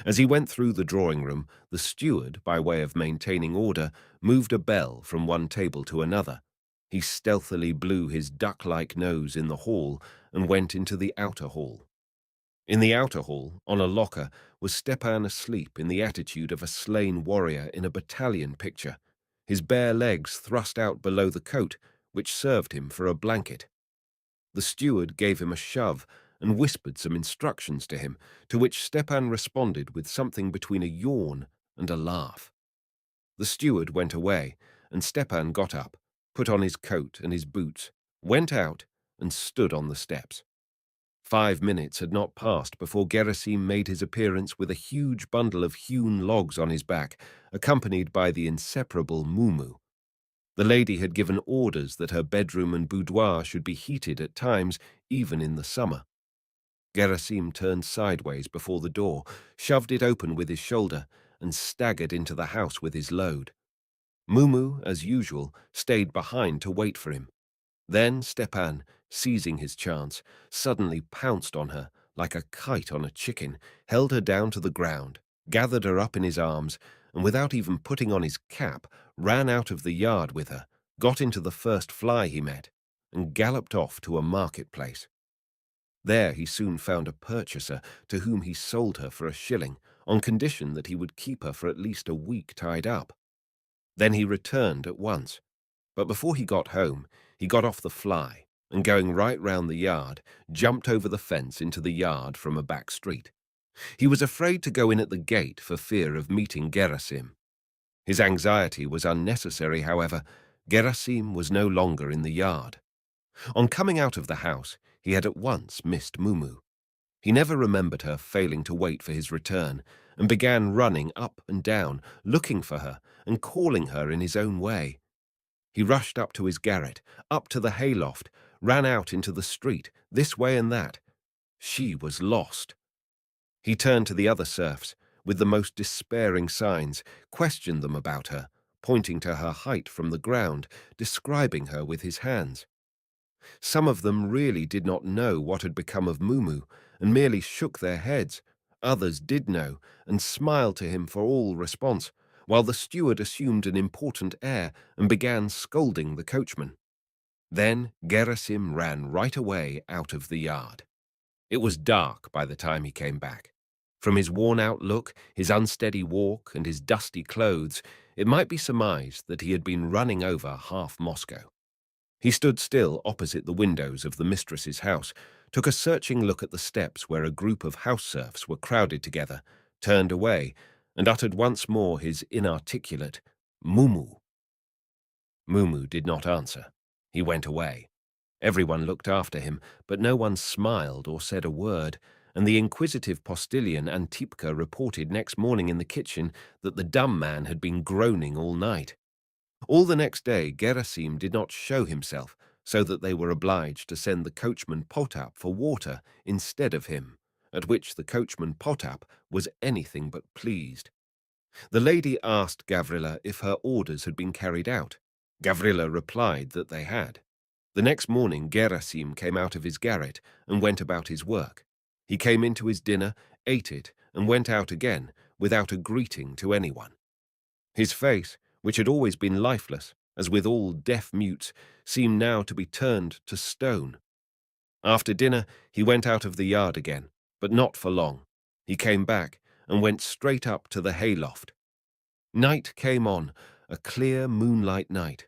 As he went through the drawing-room, the steward, by way of maintaining order, moved a bell from one table to another. He stealthily blew his duck-like nose in the hall and went into the outer hall. In the outer hall, on a locker, was Stepan asleep in the attitude of a slain warrior in a battalion picture, his bare legs thrust out below the coat, which served him for a blanket. The steward gave him a shove and whispered some instructions to him, to which Stepan responded with something between a yawn and a laugh. The steward went away, and Stepan got up, put on his coat and his boots, went out, and stood on the steps. 5 minutes had not passed before Gerasim made his appearance with a huge bundle of hewn logs on his back, accompanied by the inseparable Mumu. The lady had given orders that her bedroom and boudoir should be heated at times, even in the summer. Gerasim turned sideways before the door, shoved it open with his shoulder, and staggered into the house with his load. Mumu, as usual, stayed behind to wait for him. Then Stepan, seizing his chance, suddenly pounced on her like a kite on a chicken, held her down to the ground, gathered her up in his arms, and without even putting on his cap, ran out of the yard with her, got into the first fly he met, and galloped off to a marketplace. There he soon found a purchaser to whom he sold her for a shilling, on condition that he would keep her for at least a week tied up. Then he returned at once, but before he got home, he got off the fly, and going right round the yard, jumped over the fence into the yard from a back street. He was afraid to go in at the gate for fear of meeting Gerasim. His anxiety was unnecessary, however. Gerasim was no longer in the yard. On coming out of the house, he had at once missed Mumu. He never remembered her failing to wait for his return, and began running up and down, looking for her and calling her in his own way. He rushed up to his garret, up to the hayloft, ran out into the street, this way and that. She was lost. He turned to the other serfs, with the most despairing signs, questioned them about her, pointing to her height from the ground, describing her with his hands. Some of them really did not know what had become of Mumu, and merely shook their heads. Others did know, and smiled to him for all response, while the steward assumed an important air and began scolding the coachman. Then Gerasim ran right away out of the yard. It was dark by the time he came back. From his worn-out look, his unsteady walk, and his dusty clothes, it might be surmised that he had been running over half Moscow. He stood still opposite the windows of the mistress's house, took a searching look at the steps where a group of house serfs were crowded together, turned away, and uttered once more his inarticulate "Mumu." Mumu did not answer. He went away. Everyone looked after him, but no one smiled or said a word, and the inquisitive postilion Antipka reported next morning in the kitchen that the dumb man had been groaning all night. All the next day Gerasim did not show himself, so that they were obliged to send the coachman Potap for water instead of him, at which the coachman Potap was anything but pleased. The lady asked Gavrila if her orders had been carried out. Gavrila replied that they had. The next morning Gerasim came out of his garret and went about his work. He came into his dinner, ate it, and went out again, without a greeting to anyone. His face, which had always been lifeless, as with all deaf mutes, seemed now to be turned to stone. After dinner he went out of the yard again, but not for long. He came back and went straight up to the hayloft. Night came on, a clear moonlight night.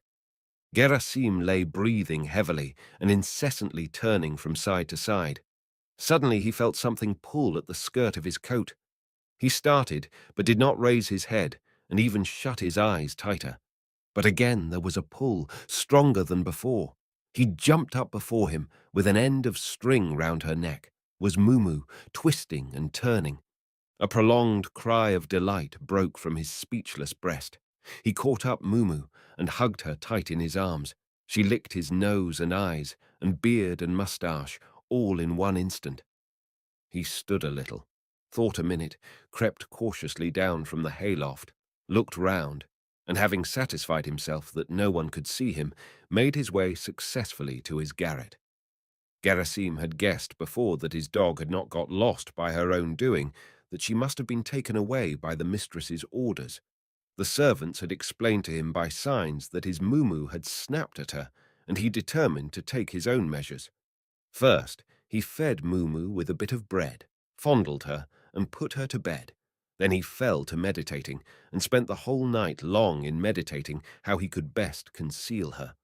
Gerasim lay breathing heavily and incessantly turning from side to side. Suddenly he felt something pull at the skirt of his coat. He started, but did not raise his head, and even shut his eyes tighter. But again there was a pull, stronger than before. He jumped up before him, with an end of string round her neck, was Mumu, twisting and turning. A prolonged cry of delight broke from his speechless breast. He caught up Mumu and hugged her tight in his arms. She licked his nose and eyes, and beard and moustache, all in one instant. He stood a little, thought a minute, crept cautiously down from the hayloft, looked round, and having satisfied himself that no one could see him, made his way successfully to his garret. Gerasim had guessed before that his dog had not got lost by her own doing, that she must have been taken away by the mistress's orders. The servants had explained to him by signs that his Mumu had snapped at her, and he determined to take his own measures. First, he fed Mumu with a bit of bread, fondled her, and put her to bed. Then he fell to meditating, and spent the whole night long in meditating how he could best conceal her.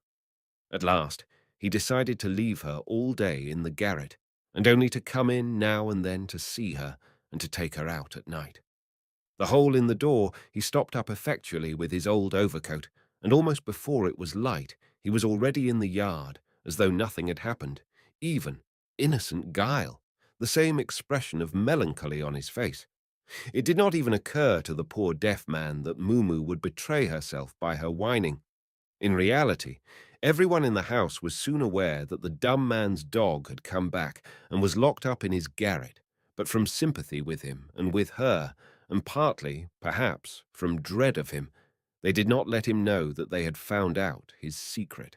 At last, he decided to leave her all day in the garret, and only to come in now and then to see her, and to take her out at night. The hole in the door he stopped up effectually with his old overcoat, and almost before it was light, he was already in the yard, as though nothing had happened, even innocent guile, the same expression of melancholy on his face. It did not even occur to the poor deaf man that Mumu would betray herself by her whining. In reality, everyone in the house was soon aware that the dumb man's dog had come back and was locked up in his garret, but from sympathy with him and with her, and partly, perhaps, from dread of him, they did not let him know that they had found out his secret.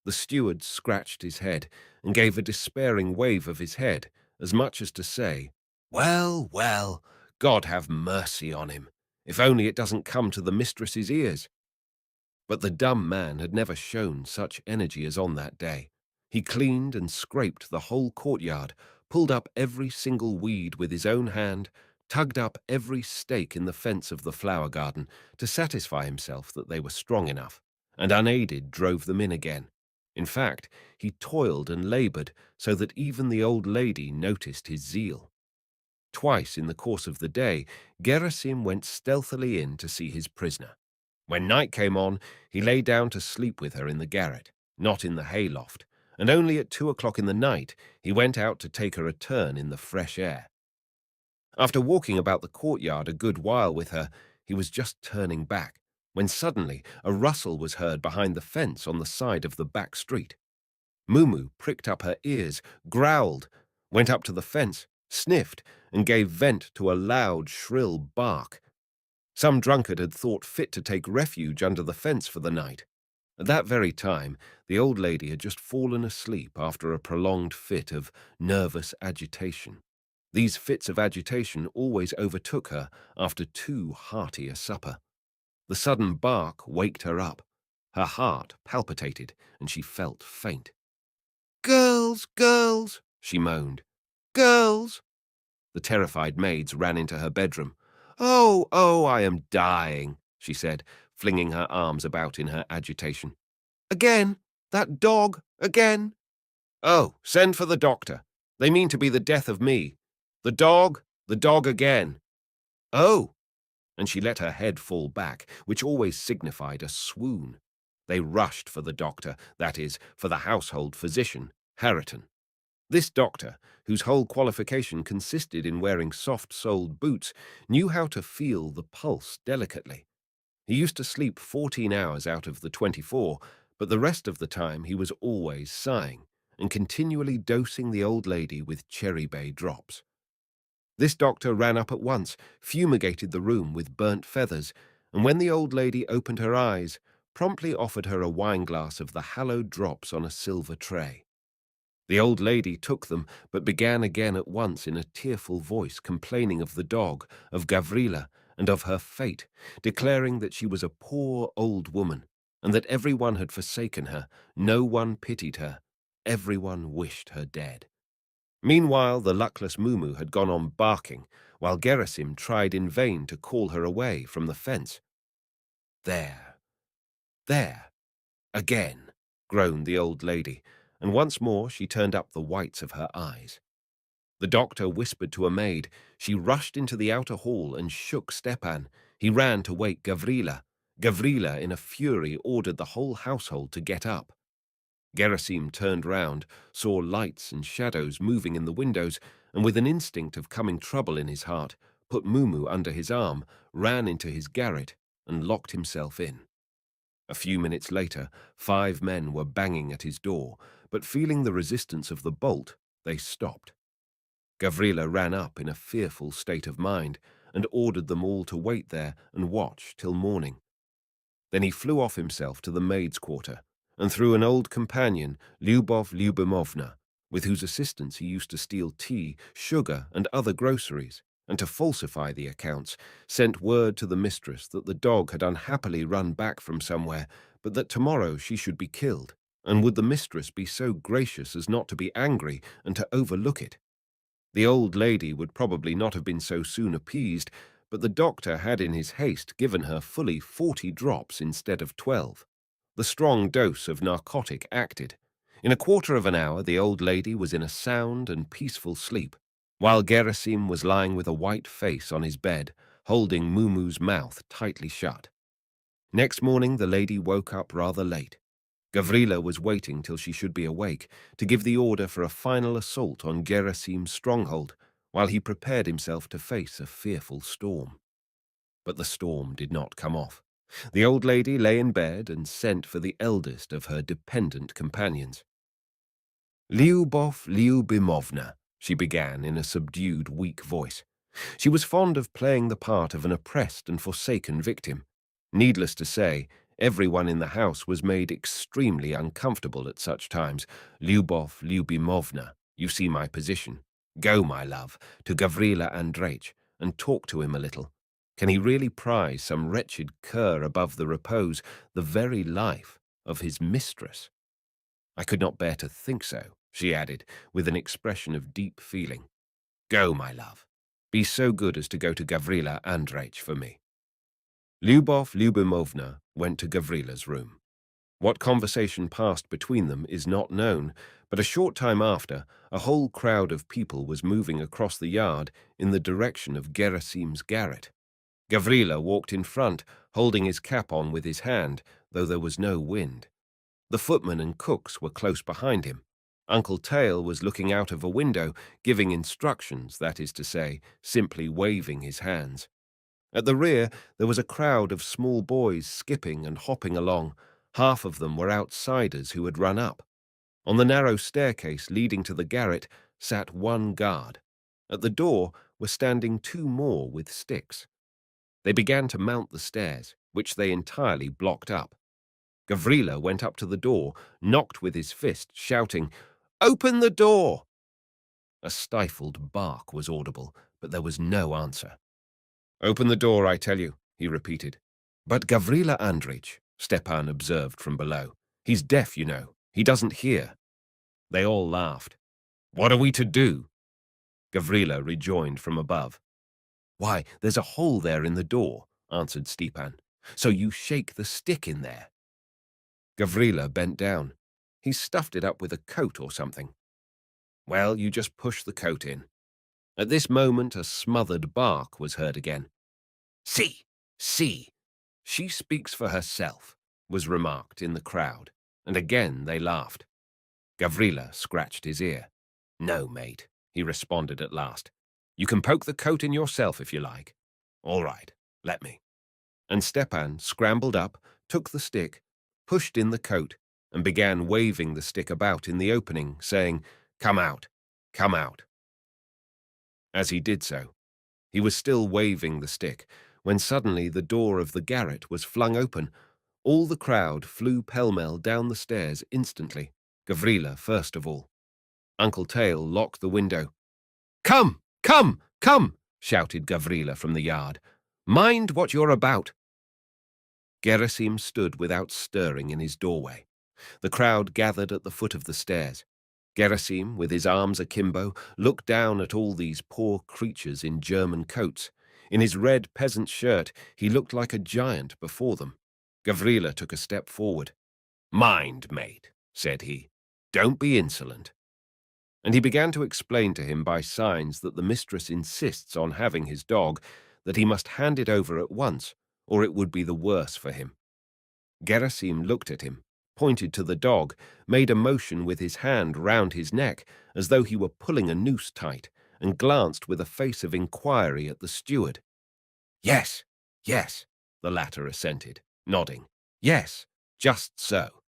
The steward scratched his head and gave a despairing wave of his head, as much as to say, "Well, well, God have mercy on him. If only it doesn't come to the mistress's ears. But the dumb man had never shown such energy as on that day. He cleaned and scraped the whole courtyard, pulled up every single weed with his own hand, tugged up every stake in the fence of the flower garden to satisfy himself that they were strong enough, and unaided drove them in again. In fact, he toiled and laboured so that even the old lady noticed his zeal. Twice in the course of the day, Gerasim went stealthily in to see his prisoner. When night came on, he lay down to sleep with her in the garret, not in the hayloft, and only at 2 o'clock in the night he went out to take her a turn in the fresh air. After walking about the courtyard a good while with her, he was just turning back, when suddenly a rustle was heard behind the fence on the side of the back street. Mumu pricked up her ears, growled, went up to the fence, sniffed, and gave vent to a loud, shrill bark. Some drunkard had thought fit to take refuge under the fence for the night. At that very time, the old lady had just fallen asleep after a prolonged fit of nervous agitation. These fits of agitation always overtook her after too hearty a supper. The sudden bark waked her up. Her heart palpitated, and she felt faint. "Girls, girls," she moaned. "Girls!" The terrified maids ran into her bedroom. "Oh, oh, I am dying," she said, flinging her arms about in her agitation. "Again? That dog? Again?" "Oh, send for the doctor. They mean to be the death of me. The dog again." "Oh!" And she let her head fall back, which always signified a swoon. They rushed for the doctor, that is, for the household physician, Harriton. This doctor, whose whole qualification consisted in wearing soft-soled boots, knew how to feel the pulse delicately. He used to sleep 14 hours out of the 24, but the rest of the time he was always sighing and continually dosing the old lady with cherry bay drops. This doctor ran up at once, fumigated the room with burnt feathers, and when the old lady opened her eyes, promptly offered her a wineglass of the hallowed drops on a silver tray. The old lady took them, but began again at once in a tearful voice, complaining of the dog, of Gavrila, and of her fate, declaring that she was a poor old woman, and that everyone had forsaken her, no one pitied her, everyone wished her dead. Meanwhile, the luckless Mumu had gone on barking, while Gerasim tried in vain to call her away from the fence. "There, there, again," groaned the old lady, and once more she turned up the whites of her eyes. The doctor whispered to a maid. She rushed into the outer hall and shook Stepan. He ran to wake Gavrila. Gavrila, in a fury, ordered the whole household to get up. Gerasim turned round, saw lights and shadows moving in the windows, and with an instinct of coming trouble in his heart, put Mumu under his arm, ran into his garret, and locked himself in. A few minutes later, 5 men were banging at his door, but feeling the resistance of the bolt, they stopped. Gavrila ran up in a fearful state of mind, and ordered them all to wait there and watch till morning. Then he flew off himself to the maids' quarter, and through an old companion, Lyubov Lyubimovna, with whose assistance he used to steal tea, sugar, and other groceries, and to falsify the accounts, sent word to the mistress that the dog had unhappily run back from somewhere, but that tomorrow she should be killed, and would the mistress be so gracious as not to be angry and to overlook it. The old lady would probably not have been so soon appeased, but the doctor had in his haste given her fully 40 drops instead of 12. The strong dose of narcotic acted. In a quarter of an hour the old lady was in a sound and peaceful sleep, while Gerasim was lying with a white face on his bed, holding Mumu's mouth tightly shut. Next morning the lady woke up rather late. Gavrila was waiting till she should be awake to give the order for a final assault on Gerasim's stronghold, while he prepared himself to face a fearful storm. But the storm did not come off. The old lady lay in bed and sent for the eldest of her dependent companions. "Lyubov Lyubimovna," she began in a subdued, weak voice. She was fond of playing the part of an oppressed and forsaken victim. Needless to say, everyone in the house was made extremely uncomfortable at such times. "Lyubov Lyubimovna, you see my position. Go, my love, to Gavrila Andreich and talk to him a little. Can he really prize some wretched cur above the repose, the very life of his mistress? I could not bear to think so, she added, with an expression of deep feeling. Go, my love. Be so good as to go to Gavrila Andreich for me. Lyubov Lyubimovna went to Gavrila's room. What conversation passed between them is not known, but a short time after, a whole crowd of people was moving across the yard in the direction of Gerasim's garret. Gavrila walked in front, holding his cap on with his hand, though there was no wind. The footmen and cooks were close behind him. Uncle Tail was looking out of a window, giving instructions, that is to say, simply waving his hands. At the rear, there was a crowd of small boys skipping and hopping along. Half of them were outsiders who had run up. On the narrow staircase leading to the garret sat one guard. At the door were standing two more with sticks. They began to mount the stairs, which they entirely blocked up. Gavrila went up to the door, knocked with his fist, shouting, "Open the door!" A stifled bark was audible, but there was no answer. "Open the door, I tell you," he repeated. "But Gavrila Andreich," Stepan observed from below. "He's deaf, you know. He doesn't hear." They all laughed. "What are we to do?" Gavrila rejoined from above. "Why, there's a hole there in the door," answered Stepan. "So you shake the stick in there." Gavrila bent down. "He stuffed it up with a coat or something." "Well, you just push the coat in." At this moment a smothered bark was heard again. "See, see, she speaks for herself," was remarked in the crowd, and again they laughed. Gavrila scratched his ear. "No, mate," he responded at last. "You can poke the coat in yourself if you like." "All right, let me." And Stepan scrambled up, took the stick, pushed in the coat, and began waving the stick about in the opening, saying, "Come out, come out." As he did so, he was still waving the stick, when suddenly the door of the garret was flung open. All the crowd flew pell-mell down the stairs instantly, Gavrila first of all. Uncle Tail locked the window. "Come, come, come!" shouted Gavrila from the yard. "Mind what you're about." Gerasim stood without stirring in his doorway. The crowd gathered at the foot of the stairs. Gerasim, with his arms akimbo, looked down at all these poor creatures in German coats. In his red peasant shirt, he looked like a giant before them. Gavrila took a step forward. "Mind, mate," said he. "Don't be insolent." And he began to explain to him by signs that the mistress insists on having his dog, that he must hand it over at once, or it would be the worse for him. Gerasim looked at him, pointed to the dog, made a motion with his hand round his neck, as though he were pulling a noose tight, and glanced with a face of inquiry at the steward. "Yes, yes," the latter assented, nodding. "Yes, just so."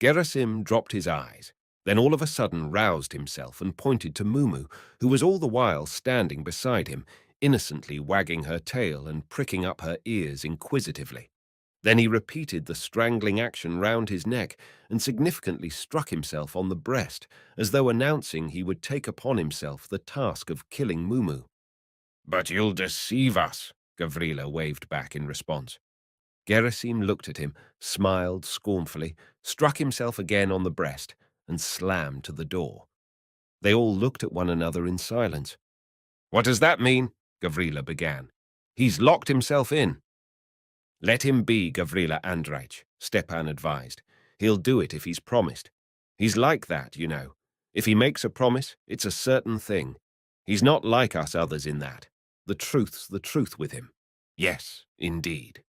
Gerasim dropped his eyes, then all of a sudden roused himself and pointed to Mumu, who was all the while standing beside him, innocently wagging her tail and pricking up her ears inquisitively. Then he repeated the strangling action round his neck and significantly struck himself on the breast, as though announcing he would take upon himself the task of killing Mumu. "But you'll deceive us," Gavrila waved back in response. Gerasim looked at him, smiled scornfully, struck himself again on the breast, and slammed to the door. They all looked at one another in silence. "What does that mean?" Gavrila began. "He's locked himself in." "Let him be, Gavrila Andreich," Stepan advised. "He'll do it if he's promised. He's like that, you know. If he makes a promise, it's a certain thing. He's not like us others in that. The truth's the truth with him." "Yes, indeed."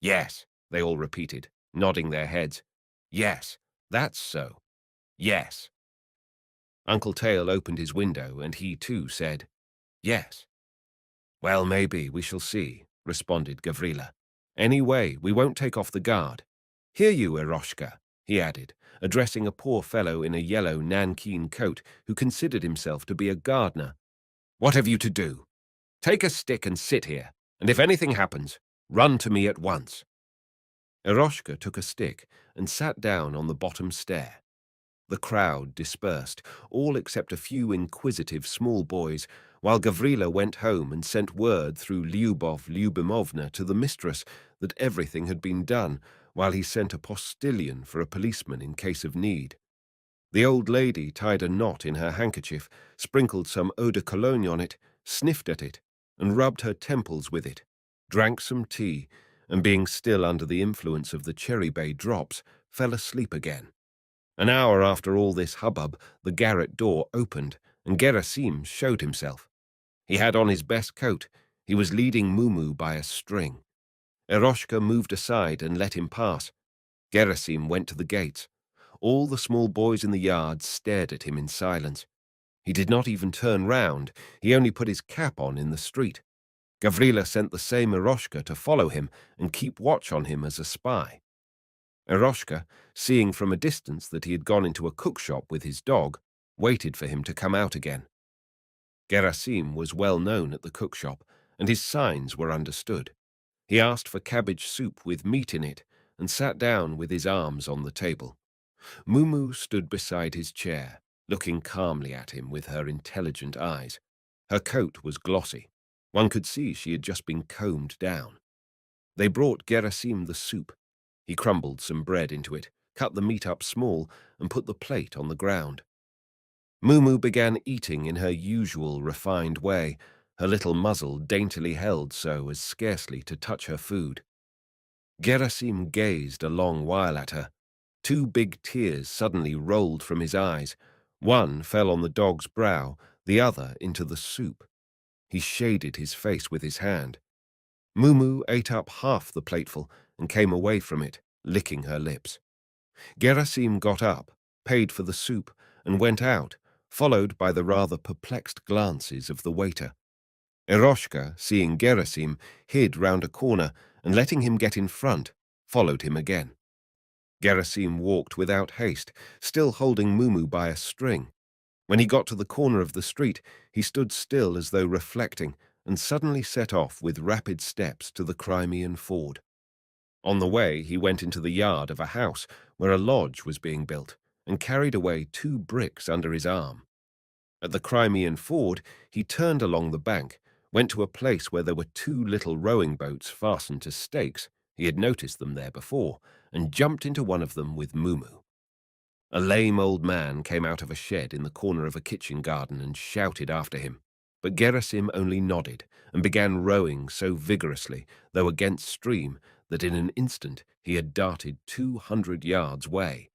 "Yes," they all repeated, nodding their heads. "Yes, that's so. Yes." Uncle Tail opened his window, and he too said, "Yes." "Well, maybe, we shall see," responded Gavrila. "Anyway, we won't take off the guard. Here you, Eroshka," he added, addressing a poor fellow in a yellow nankeen coat who considered himself to be a gardener. "What have you to do? Take a stick and sit here, and if anything happens, run to me at once." Eroshka took a stick and sat down on the bottom stair. The crowd dispersed, all except a few inquisitive small boys, while Gavrila went home and sent word through Lyubov Lyubimovna to the mistress that everything had been done, while he sent a postilion for a policeman in case of need. The old lady tied a knot in her handkerchief, sprinkled some eau de cologne on it, sniffed at it, and rubbed her temples with it, drank some tea, and being still under the influence of the cherry bay drops, fell asleep again. An hour after all this hubbub, the garret door opened, and Gerasim showed himself. He had on his best coat. He was leading Mumu by a string. Eroshka moved aside and let him pass. Gerasim went to the gates. All the small boys in the yard stared at him in silence. He did not even turn round. He only put his cap on in the street. Gavrila sent the same Eroshka to follow him and keep watch on him as a spy. Eroshka, seeing from a distance that he had gone into a cook-shop with his dog, waited for him to come out again. Gerasim was well known at the cook-shop, and his signs were understood. He asked for cabbage soup with meat in it and sat down with his arms on the table. Mumu stood beside his chair, looking calmly at him with her intelligent eyes. Her coat was glossy. One could see she had just been combed down. They brought Gerasim the soup. He crumbled some bread into it, cut the meat up small, and put the plate on the ground. Mumu began eating in her usual refined way, her little muzzle daintily held so as scarcely to touch her food. Gerasim gazed a long while at her. 2 big tears suddenly rolled from his eyes. One fell on the dog's brow, the other into the soup. He shaded his face with his hand. Mumu ate up half the plateful and came away from it, licking her lips. Gerasim got up, paid for the soup, and went out, followed by the rather perplexed glances of the waiter. Eroshka, seeing Gerasim, hid round a corner and, letting him get in front, followed him again. Gerasim walked without haste, still holding Mumu by a string. When he got to the corner of the street, he stood still as though reflecting, and suddenly set off with rapid steps to the Crimean ford. On the way, he went into the yard of a house where a lodge was being built, and carried away 2 bricks under his arm. At the Crimean ford, he turned along the bank, went to a place where there were 2 little rowing boats fastened to stakes. He had noticed them there before, and jumped into one of them with Mumu. A lame old man came out of a shed in the corner of a kitchen garden and shouted after him. But Gerasim only nodded and began rowing so vigorously, though against stream, that in an instant he had darted 200 yards way.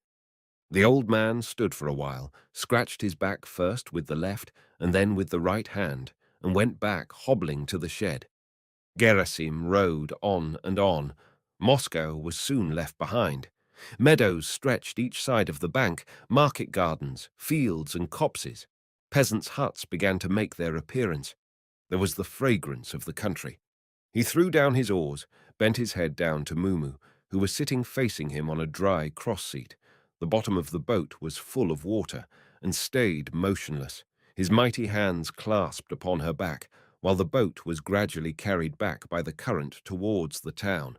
The old man stood for a while, scratched his back first with the left and then with the right hand, and went back hobbling to the shed. Gerasim rowed on and on. Moscow was soon left behind. Meadows stretched each side of the bank, market gardens, fields and copses. Peasants' huts began to make their appearance. There was the fragrance of the country. He threw down his oars, bent his head down to Mumu, who was sitting facing him on a dry cross-seat. The bottom of the boat was full of water, and stayed motionless, his mighty hands clasped upon her back, while the boat was gradually carried back by the current towards the town.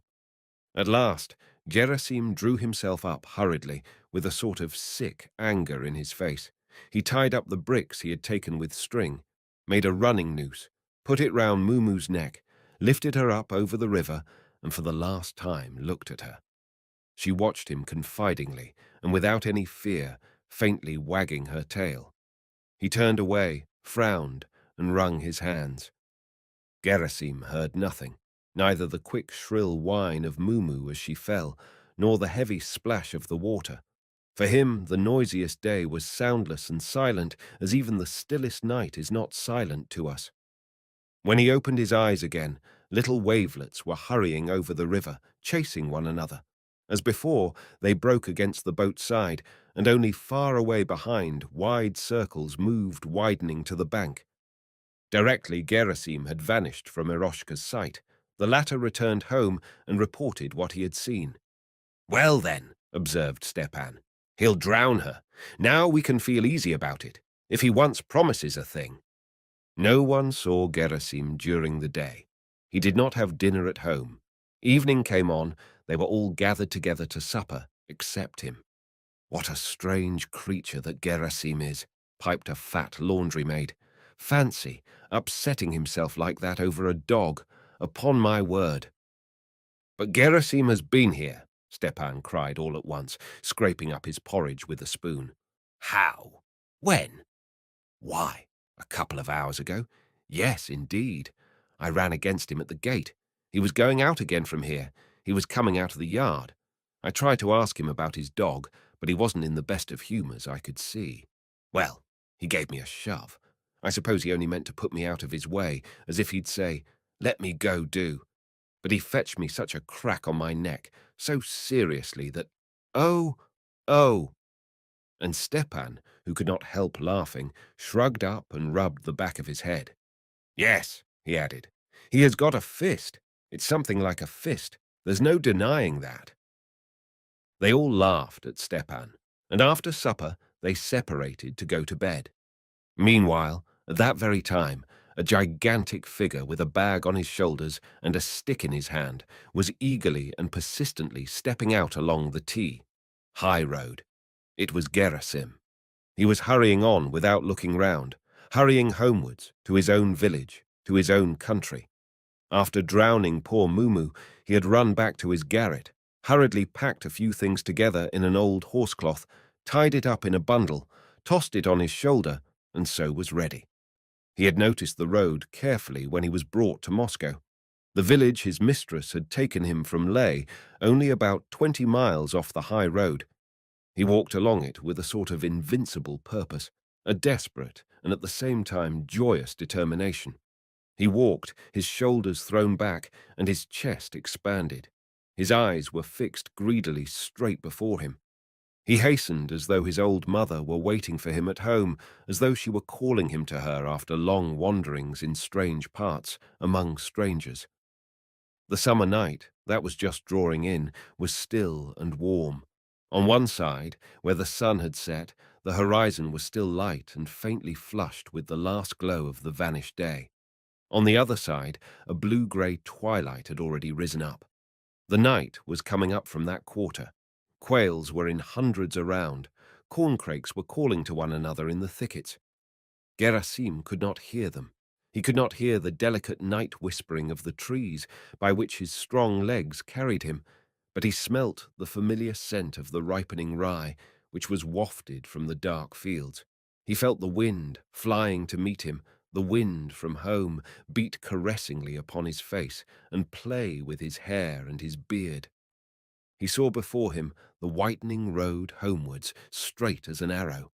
At last, Gerasim drew himself up hurriedly, with a sort of sick anger in his face. He tied up the bricks he had taken with string, made a running noose, put it round Mumu's neck, lifted her up over the river, and for the last time looked at her. She watched him confidingly, and without any fear, faintly wagging her tail. He turned away, frowned, and wrung his hands. Gerasim heard nothing, neither the quick shrill whine of Mumu as she fell, nor the heavy splash of the water. For him the noisiest day was soundless and silent, as even the stillest night is not silent to us. When he opened his eyes again, little wavelets were hurrying over the river, chasing one another. As before, they broke against the boat's side, and only far away behind, wide circles moved widening to the bank. Directly Gerasim had vanished from Eroshka's sight, the latter returned home and reported what he had seen. "Well then," observed Stepan, "he'll drown her. Now we can feel easy about it, if he once promises a thing." No one saw Gerasim during the day. He did not have dinner at home. Evening came on, they were all gathered together to supper, except him. "What a strange creature that Gerasim is," piped a fat laundry maid. Fancy upsetting himself like that over a dog, upon my word. But Gerasim has been here, Stepan cried all at once, scraping up his porridge with a spoon. How? When? Why, a couple of hours ago. Yes, indeed. I ran against him at the gate. He was going out again from here. He was coming out of the yard. I tried to ask him about his dog, but he wasn't in the best of humours, I could see. Well, he gave me a shove. I suppose he only meant to put me out of his way, as if he'd say, "Let me go do." But he fetched me such a crack on my neck, so seriously that, oh, oh, and Stepan, who could not help laughing, shrugged up and rubbed the back of his head. Yes, he added, he has got a fist. It's something like a fist. There's no denying that. They all laughed at Stepan, and after supper they separated to go to bed. Meanwhile, at that very time, a gigantic figure with a bag on his shoulders and a stick in his hand was eagerly and persistently stepping out along the high road. It was Gerasim. He was hurrying on without looking round, hurrying homewards, to his own village, to his own country. After drowning poor Mumu, he had run back to his garret, hurriedly packed a few things together in an old horsecloth, tied it up in a bundle, tossed it on his shoulder, and so was ready. He had noticed the road carefully when he was brought to Moscow. The village his mistress had taken him from lay only about 20 miles off the high road. He walked along it with a sort of invincible purpose, a desperate and at the same time joyous determination. He walked, his shoulders thrown back and his chest expanded. His eyes were fixed greedily straight before him. He hastened as though his old mother were waiting for him at home, as though she were calling him to her after long wanderings in strange parts, among strangers. The summer night, that was just drawing in, was still and warm. On one side, where the sun had set, the horizon was still light and faintly flushed with the last glow of the vanished day. On the other side, a blue-grey twilight had already risen up. The night was coming up from that quarter. Quails were in hundreds around. Corncrakes were calling to one another in the thickets. Gerasim could not hear them. He could not hear the delicate night whispering of the trees by which his strong legs carried him, but he smelt the familiar scent of the ripening rye, which was wafted from the dark fields. He felt the wind flying to meet him, the wind from home beat caressingly upon his face and play with his hair and his beard. He saw before him the whitening road homewards, straight as an arrow.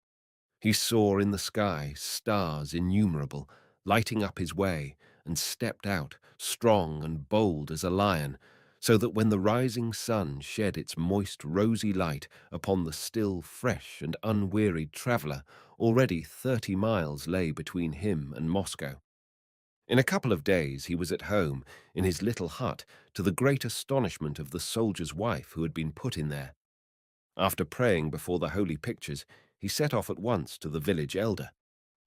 He saw in the sky stars innumerable, lighting up his way, and stepped out, strong and bold as a lion, so that when the rising sun shed its moist rosy light upon the still fresh and unwearied traveller, already 30 miles lay between him and Moscow. In a couple of days he was at home, in his little hut, to the great astonishment of the soldier's wife who had been put in there. After praying before the holy pictures, he set off at once to the village elder.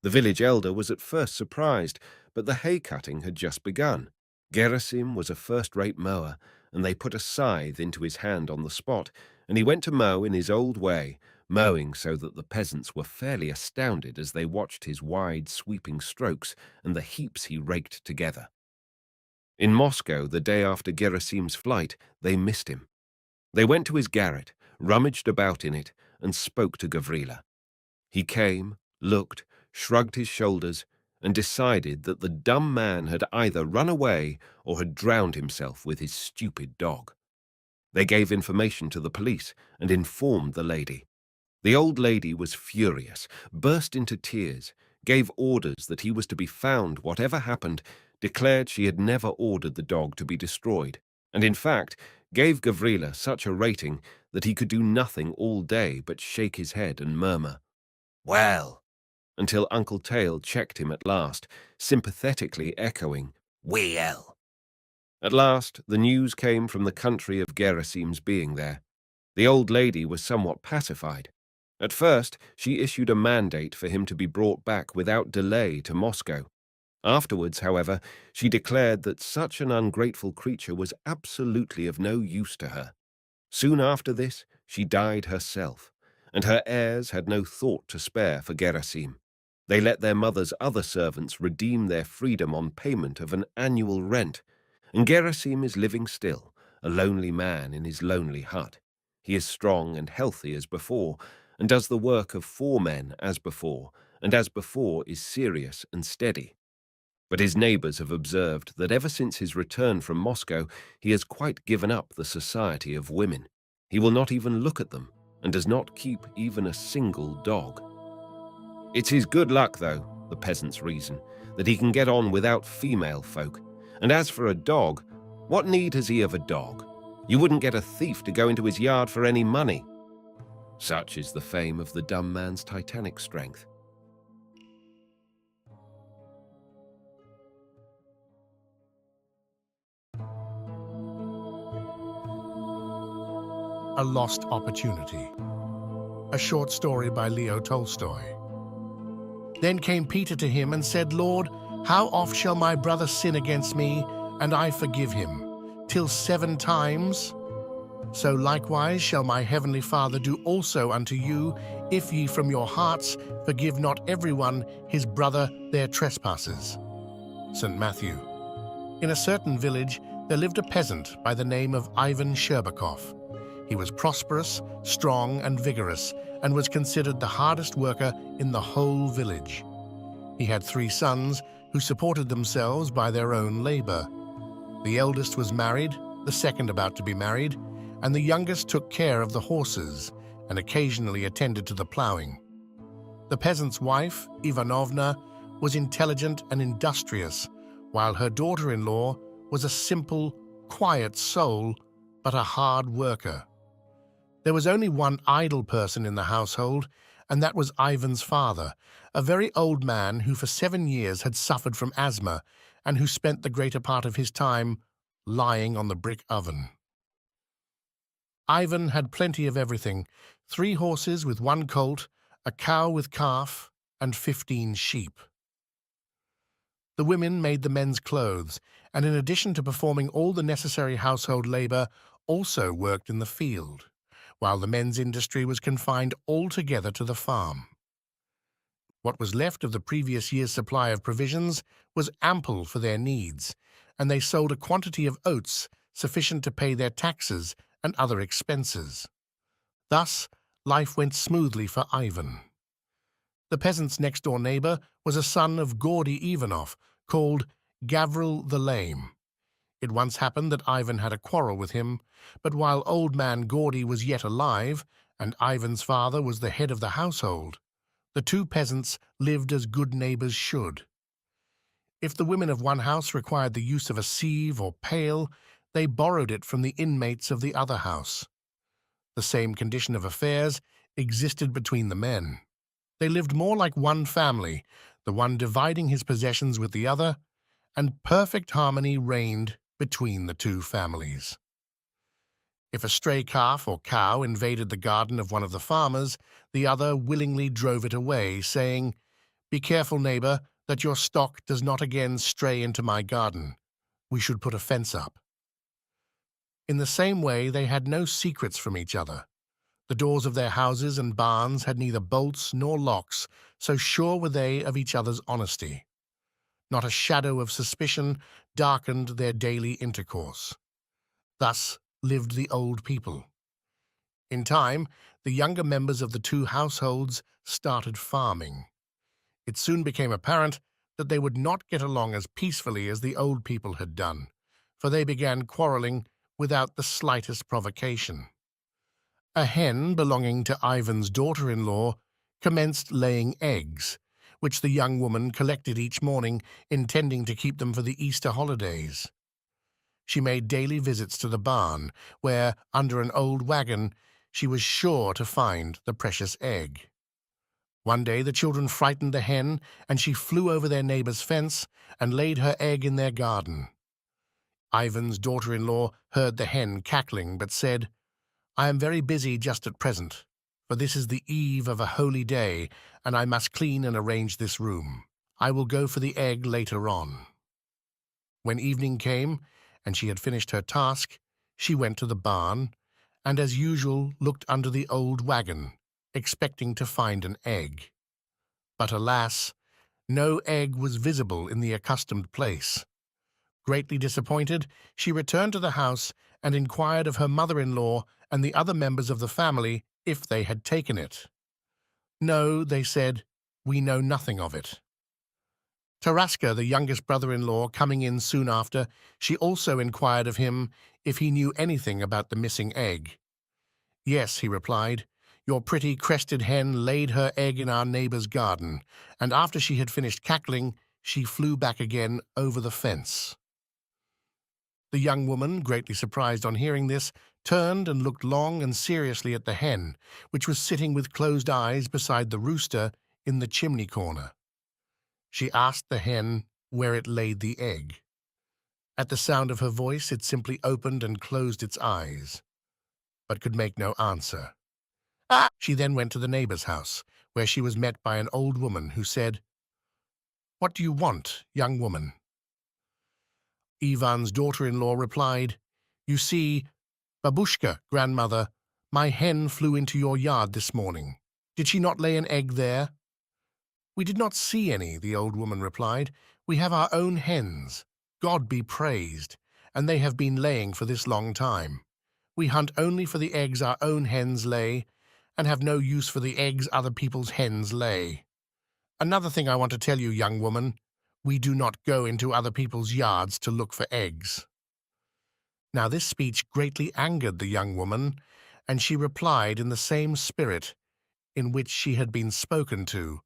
The village elder was at first surprised, but the hay-cutting had just begun. Gerasim was a first-rate mower, and they put a scythe into his hand on the spot, and he went to mow in his old way, mowing so that the peasants were fairly astounded as they watched his wide, sweeping strokes and the heaps he raked together. In Moscow, the day after Gerasim's flight, they missed him. They went to his garret, rummaged about in it, and spoke to Gavrila. He came, looked, shrugged his shoulders, and decided that the dumb man had either run away or had drowned himself with his stupid dog. They gave information to the police and informed the lady. The old lady was furious, burst into tears, gave orders that he was to be found whatever happened, declared she had never ordered the dog to be destroyed, and in fact gave Gavrila such a rating that he could do nothing all day but shake his head and murmur, "Well," until Uncle Tail checked him at last, sympathetically echoing, "Well." At last the news came from the country of Gerasim's being there. The old lady was somewhat pacified. At first, she issued a mandate for him to be brought back without delay to Moscow. Afterwards, however, she declared that such an ungrateful creature was absolutely of no use to her. Soon after this, she died herself, and her heirs had no thought to spare for Gerasim. They let their mother's other servants redeem their freedom on payment of an annual rent, and Gerasim is living still, a lonely man in his lonely hut. He is strong and healthy as before, and does the work of 4 men as before, and as before is serious and steady. But his neighbors have observed that ever since his return from Moscow, he has quite given up the society of women. He will not even look at them, and does not keep even a single dog. It's his good luck, though, the peasants reason, that he can get on without female folk. And as for a dog, what need has he of a dog? You wouldn't get a thief to go into his yard for any money. Such is the fame of the dumb man's titanic strength. A Lost Opportunity. A short story by Leo Tolstoy. Then came Peter to him and said, Lord, how oft shall my brother sin against me, and I forgive him? Till 7 times? So likewise shall my heavenly Father do also unto you, if ye from your hearts forgive not everyone his brother their trespasses. St. Matthew. In a certain village there lived a peasant by the name of Ivan Sherbakov. He was prosperous, strong, and vigorous, and was considered the hardest worker in the whole village. He had 3 sons who supported themselves by their own labor. The eldest was married, the second about to be married, and the youngest took care of the horses and occasionally attended to the plowing. The peasant's wife, Ivanovna, was intelligent and industrious, while her daughter-in-law was a simple, quiet soul, but a hard worker. There was only one idle person in the household, and that was Ivan's father, a very old man who for 7 years had suffered from asthma and who spent the greater part of his time lying on the brick oven. Ivan had plenty of everything: 3 horses with 1 colt, a cow with calf, and 15 sheep. The women made the men's clothes, and in addition to performing all the necessary household labor, also worked in the field, while the men's industry was confined altogether to the farm. What was left of the previous year's supply of provisions was ample for their needs, and they sold a quantity of oats sufficient to pay their taxes and other expenses. Thus, life went smoothly for Ivan. The peasant's next-door neighbor was a son of Gordy Ivanov, called Gavril the Lame. It once happened that Ivan had a quarrel with him, but while old man Gordy was yet alive, and Ivan's father was the head of the household, the 2 peasants lived as good neighbors should. If the women of one house required the use of a sieve or pail, they borrowed it from the inmates of the other house. The same condition of affairs existed between the men. They lived more like one family, the one dividing his possessions with the other, and perfect harmony reigned between the 2 families. If a stray calf or cow invaded the garden of one of the farmers, the other willingly drove it away, saying, "Be careful, neighbor, that your stock does not again stray into my garden. We should put a fence up." In the same way, they had no secrets from each other. The doors of their houses and barns had neither bolts nor locks, so sure were they of each other's honesty. Not a shadow of suspicion darkened their daily intercourse. Thus lived the old people. In time, the younger members of the 2 households started farming. It soon became apparent that they would not get along as peacefully as the old people had done, for they began quarreling without the slightest provocation. A hen belonging to Ivan's daughter-in-law commenced laying eggs, which the young woman collected each morning, intending to keep them for the Easter holidays. She made daily visits to the barn, where, under an old wagon, she was sure to find the precious egg. One day the children frightened the hen, and she flew over their neighbor's fence and laid her egg in their garden. Ivan's daughter-in-law heard the hen cackling, but said, "I am very busy just at present, for this is the eve of a holy day, and I must clean and arrange this room. I will go for the egg later on." When evening came, and she had finished her task, she went to the barn, and as usual looked under the old wagon, expecting to find an egg. But alas, no egg was visible in the accustomed place. Greatly disappointed, she returned to the house and inquired of her mother-in-law and the other members of the family if they had taken it. No, they said, we know nothing of it. Taraska, the youngest brother-in-law, coming in soon after, she also inquired of him if he knew anything about the missing egg. Yes, he replied, your pretty crested hen laid her egg in our neighbor's garden, and after she had finished cackling, she flew back again over the fence. The young woman, greatly surprised on hearing this, turned and looked long and seriously at the hen, which was sitting with closed eyes beside the rooster in the chimney corner. She asked the hen where it laid the egg. At the sound of her voice, it simply opened and closed its eyes, but could make no answer. Ah! She then went to the neighbor's house, where she was met by an old woman who said, what do you want, young woman? Ivan's daughter-in-law replied, you see, Babushka, grandmother, my hen flew into your yard this morning. Did she not lay an egg there? We did not see any, the old woman replied. We have our own hens. God be praised, and they have been laying for this long time. We hunt only for the eggs our own hens lay, and have no use for the eggs other people's hens lay. Another thing I want to tell you, young woman, we do not go into other people's yards to look for eggs. Now this speech greatly angered the young woman, and she replied in the same spirit in which she had been spoken to,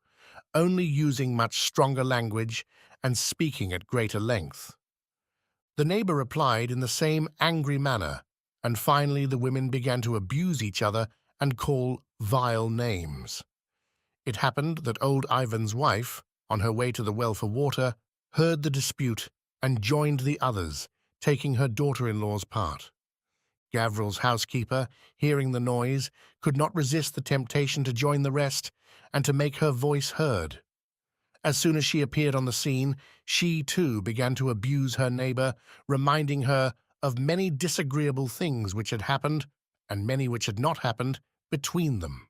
only using much stronger language and speaking at greater length. The neighbor replied in the same angry manner, and finally the women began to abuse each other and call vile names. It happened that old Ivan's wife, on her way to the well for water, heard the dispute and joined the others, taking her daughter-in-law's part. Gavril's housekeeper, hearing the noise, could not resist the temptation to join the rest and to make her voice heard. As soon as she appeared on the scene, she too began to abuse her neighbor, reminding her of many disagreeable things which had happened, and many which had not happened, between them.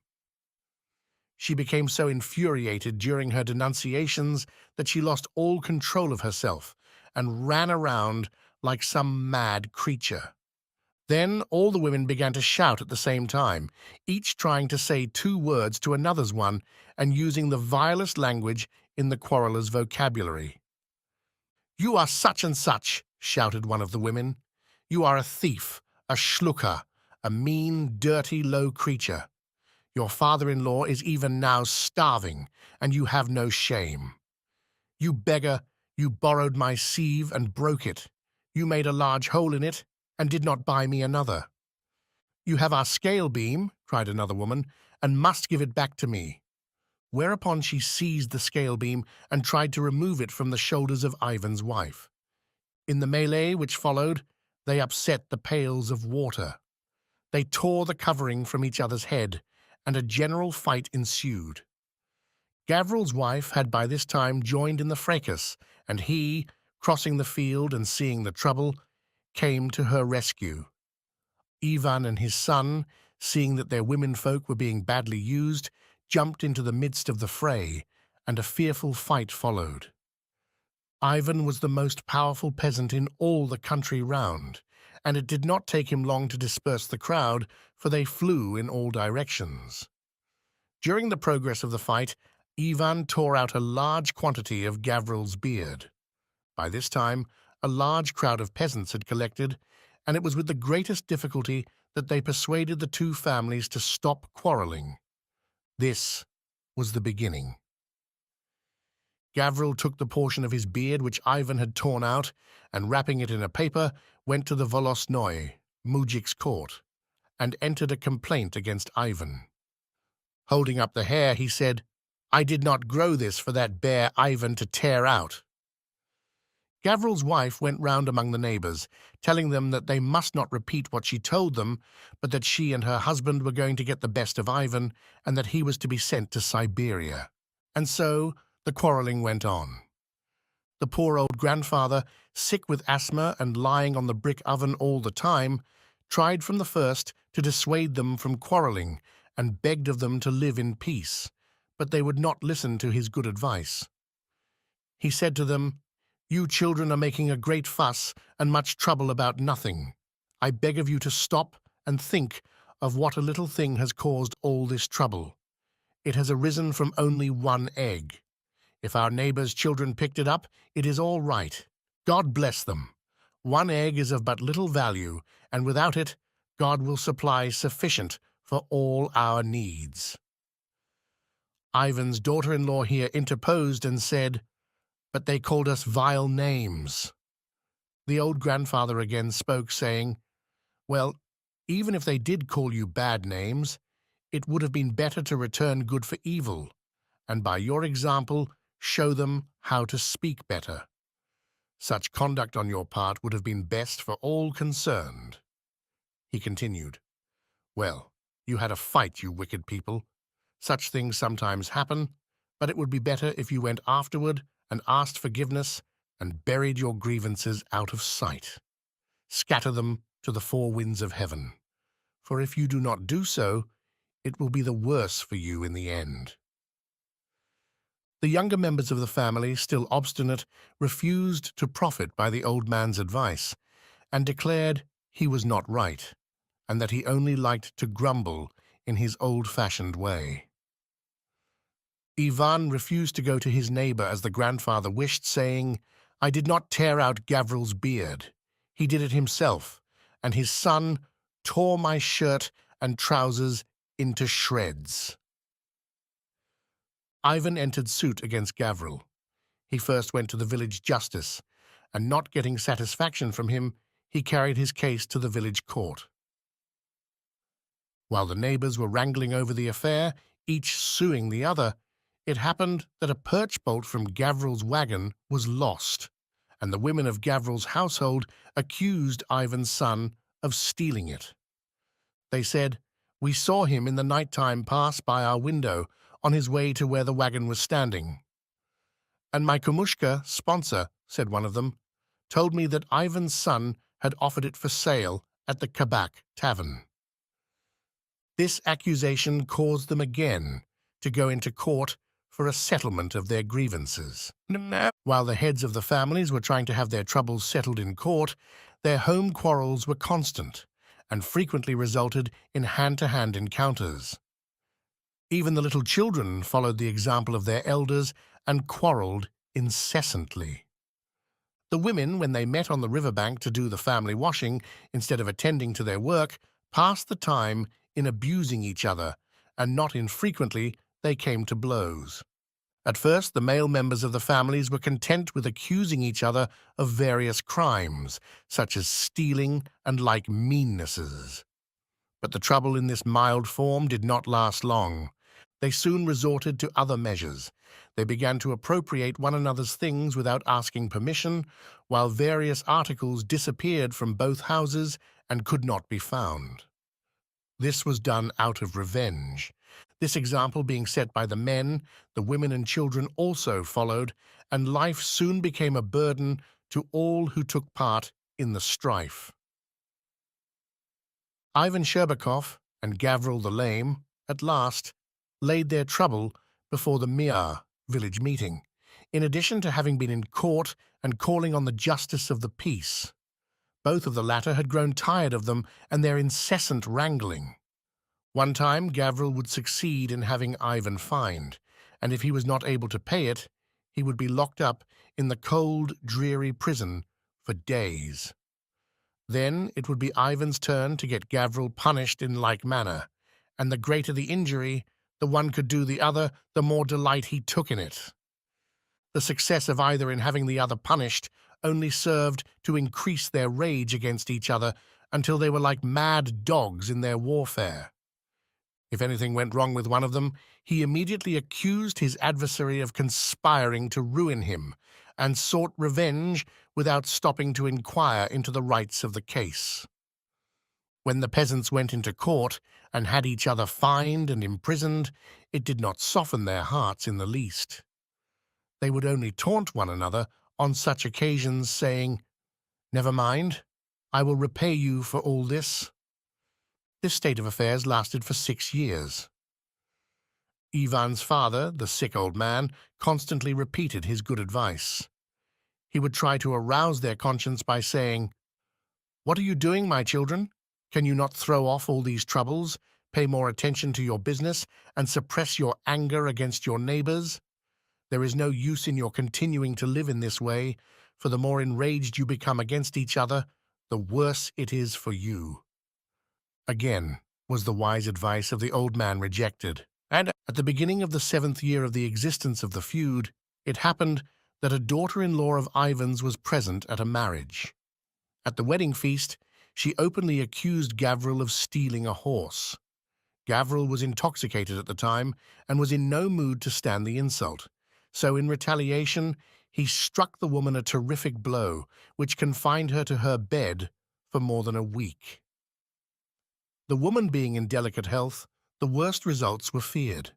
She became so infuriated during her denunciations that she lost all control of herself and ran around like some mad creature. Then all the women began to shout at the same time, each trying to say two words to another's one and using the vilest language in the quarreller's vocabulary. You are such and such, shouted one of the women. You are a thief, a shluka, a mean, dirty, low creature. Your father-in-law is even now starving, and you have no shame. You beggar, you borrowed my sieve and broke it. You made a large hole in it and did not buy me another. You have our scale beam, cried another woman, and must give it back to me. Whereupon she seized the scale beam and tried to remove it from the shoulders of Ivan's wife. In the melee which followed, they upset the pails of water. They tore the covering from each other's head, and a general fight ensued. Gavril's wife had by this time joined in the fracas, and he, crossing the field and seeing the trouble, came to her rescue. Ivan and his son, seeing that their womenfolk were being badly used, jumped into the midst of the fray, and a fearful fight followed. Ivan was the most powerful peasant in all the country round, and it did not take him long to disperse the crowd, for they flew in all directions. During the progress of the fight, Ivan tore out a large quantity of Gavril's beard. By this time, a large crowd of peasants had collected, and it was with the greatest difficulty that they persuaded the two families to stop quarreling. This was the beginning. Gavril took the portion of his beard which Ivan had torn out, and wrapping it in a paper, went to the Volosnoy, Mujik's court, and entered a complaint against Ivan. Holding up the hair, he said, I did not grow this for that bear Ivan to tear out. Gavril's wife went round among the neighbors, telling them that they must not repeat what she told them, but that she and her husband were going to get the best of Ivan, and that he was to be sent to Siberia. And so the quarreling went on. The poor old grandfather, sick with asthma and lying on the brick oven all the time, tried from the first to dissuade them from quarreling and begged of them to live in peace, but they would not listen to his good advice. He said to them, "You children are making a great fuss and much trouble about nothing. I beg of you to stop and think of what a little thing has caused all this trouble. It has arisen from only one egg. If our neighbor's children picked it up, it is all right. God bless them. One egg is of but little value, and without it, God will supply sufficient for all our needs." Ivan's daughter-in-law here interposed and said, "But they called us vile names." The old grandfather again spoke, saying, "Well, even if they did call you bad names, it would have been better to return good for evil, and by your example show them how to speak better. Such conduct on your part would have been best for all concerned." He continued, "Well, you had a fight, you wicked people. Such things sometimes happen, but it would be better if you went afterward and asked forgiveness and buried your grievances out of sight. Scatter them to the four winds of heaven, for if you do not do so, it will be the worse for you in the end." The younger members of the family, still obstinate, refused to profit by the old man's advice, and declared he was not right, and that he only liked to grumble in his old-fashioned way. Ivan refused to go to his neighbor as the grandfather wished, saying, "I did not tear out Gavril's beard. He did it himself, and his son tore my shirt and trousers into shreds." Ivan entered suit against Gavril. He first went to the village justice, and not getting satisfaction from him, he carried his case to the village court. While the neighbors were wrangling over the affair, each suing the other, it happened that a perch bolt from Gavril's wagon was lost, and the women of Gavril's household accused Ivan's son of stealing it. They said, "We saw him in the night time pass by our window on his way to where the wagon was standing. And my kumushka, sponsor," said one of them, "told me that Ivan's son had offered it for sale at the Kabak tavern." This accusation caused them again to go into court for a settlement of their grievances. While the heads of the families were trying to have their troubles settled in court, their home quarrels were constant and frequently resulted in hand-to-hand encounters. Even the little children followed the example of their elders and quarreled incessantly. The women, when they met on the riverbank to do the family washing, instead of attending to their work, passed the time in abusing each other, and not infrequently they came to blows. At first, the male members of the families were content with accusing each other of various crimes, such as stealing and like meannesses. But the trouble in this mild form did not last long. They soon resorted to other measures. They began to appropriate one another's things without asking permission, while various articles disappeared from both houses and could not be found. This was done out of revenge. This example being set by the men, the women and children also followed, and life soon became a burden to all who took part in the strife. Ivan Sherbakov and Gavril the Lame, at last, laid their trouble before the Mir village meeting, in addition to having been in court and calling on the justice of the peace. Both of the latter had grown tired of them and their incessant wrangling. One time Gavril would succeed in having Ivan fined, and if he was not able to pay it, he would be locked up in the cold, dreary prison for days. Then it would be Ivan's turn to get Gavril punished in like manner, and the greater the injury the one could do the other, the more delight he took in it. The success of either in having the other punished only served to increase their rage against each other until they were like mad dogs in their warfare. If anything went wrong with one of them, he immediately accused his adversary of conspiring to ruin him and sought revenge without stopping to inquire into the rights of the case. When the peasants went into court and had each other fined and imprisoned, it did not soften their hearts in the least. They would only taunt one another on such occasions, saying, "Never mind, I will repay you for all this." This state of affairs lasted for 6 years. Ivan's father, the sick old man, constantly repeated his good advice. He would try to arouse their conscience by saying, "What are you doing, my children? Can you not throw off all these troubles, pay more attention to your business, and suppress your anger against your neighbors? There is no use in your continuing to live in this way, for the more enraged you become against each other, the worse it is for you." Again was the wise advice of the old man rejected, and at the beginning of the 7th year of the existence of the feud, it happened that a daughter-in-law of Ivan's was present at a marriage. At the wedding feast, she openly accused Gavril of stealing a horse. Gavril was intoxicated at the time and was in no mood to stand the insult. So in retaliation, he struck the woman a terrific blow, which confined her to her bed for more than a week. The woman being in delicate health, the worst results were feared.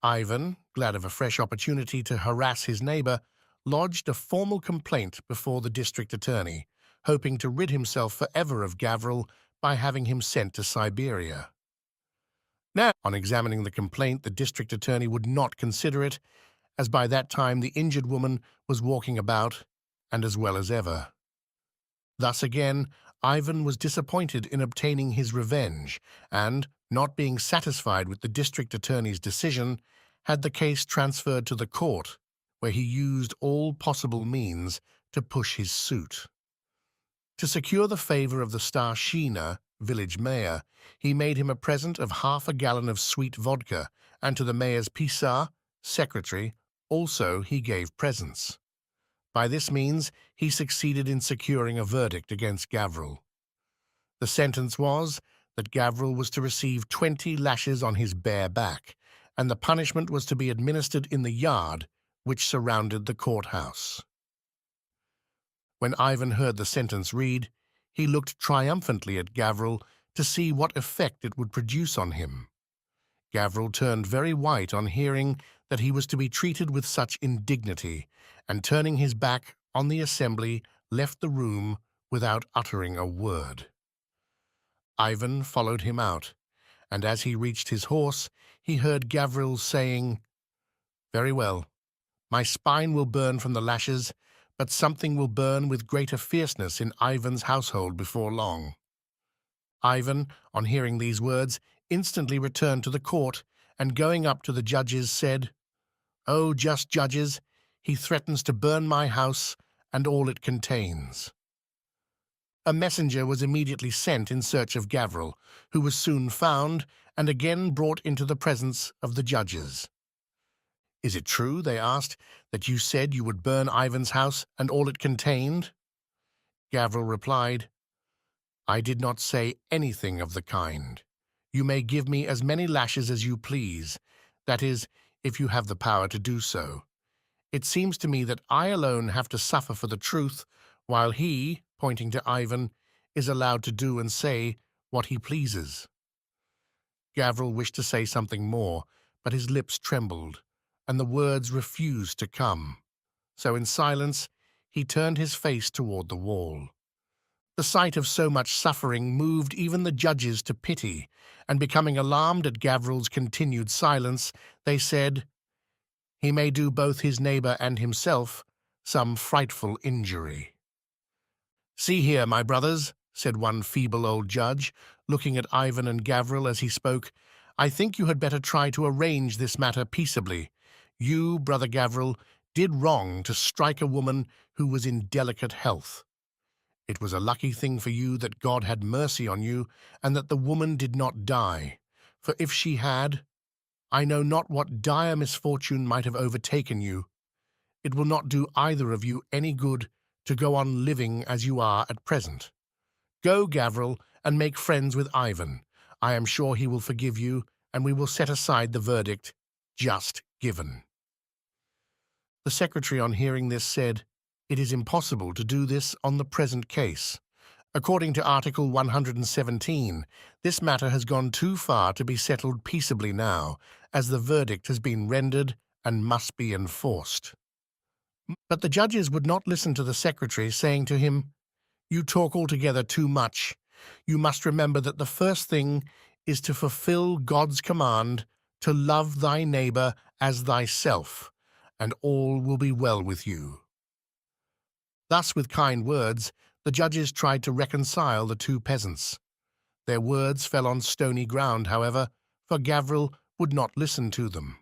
Ivan, glad of a fresh opportunity to harass his neighbor, lodged a formal complaint before the district attorney, hoping to rid himself forever of Gavril by having him sent to Siberia. Now, on examining the complaint, the district attorney would not consider it, as by that time the injured woman was walking about, and as well as ever. Thus again, Ivan was disappointed in obtaining his revenge, and, not being satisfied with the district attorney's decision, had the case transferred to the court, where he used all possible means to push his suit. To secure the favor of the Starshina, village mayor, he made him a present of half a gallon of sweet vodka, and to the mayor's pisar, secretary, also he gave presents. By this means, he succeeded in securing a verdict against Gavril. The sentence was that Gavril was to receive 20 lashes on his bare back, and the punishment was to be administered in the yard which surrounded the courthouse. When Ivan heard the sentence read, he looked triumphantly at Gavril to see what effect it would produce on him. Gavril turned very white on hearing that he was to be treated with such indignity, and turning his back on the assembly, left the room without uttering a word. Ivan followed him out, and as he reached his horse, he heard Gavril saying, "Very well, my spine will burn from the lashes, but something will burn with greater fierceness in Ivan's household before long." Ivan, on hearing these words, instantly returned to the court, and going up to the judges said, "O just judges, he threatens to burn my house and all it contains." A messenger was immediately sent in search of Gavril, who was soon found and again brought into the presence of the judges. "Is it true," they asked, "that you said you would burn Ivan's house and all it contained?" Gavril replied, "I did not say anything of the kind. You may give me as many lashes as you please, that is, if you have the power to do so. It seems to me that I alone have to suffer for the truth, while he, pointing to Ivan, is allowed to do and say what he pleases." Gavril wished to say something more, but his lips trembled, and the words refused to come. So in silence, he turned his face toward the wall. The sight of so much suffering moved even the judges to pity, and becoming alarmed at Gavril's continued silence, they said, "He may do both his neighbor and himself some frightful injury." "See here, my brothers," said one feeble old judge, looking at Ivan and Gavril as he spoke, "I think you had better try to arrange this matter peaceably. You, brother Gavril, did wrong to strike a woman who was in delicate health. It was a lucky thing for you that God had mercy on you, and that the woman did not die. For if she had, I know not what dire misfortune might have overtaken you. It will not do either of you any good to go on living as you are at present. Go, Gavril, and make friends with Ivan. I am sure he will forgive you, and we will set aside the verdict just given." The secretary, on hearing this, said, "It is impossible to do this on the present case. According to Article 117, this matter has gone too far to be settled peaceably now, as the verdict has been rendered and must be enforced." But the judges would not listen to the secretary, saying to him, "You talk altogether too much. You must remember that the first thing is to fulfill God's command to love thy neighbor as thyself, and all will be well with you." Thus, with kind words, the judges tried to reconcile the two peasants. Their words fell on stony ground, however, for Gavril would not listen to them.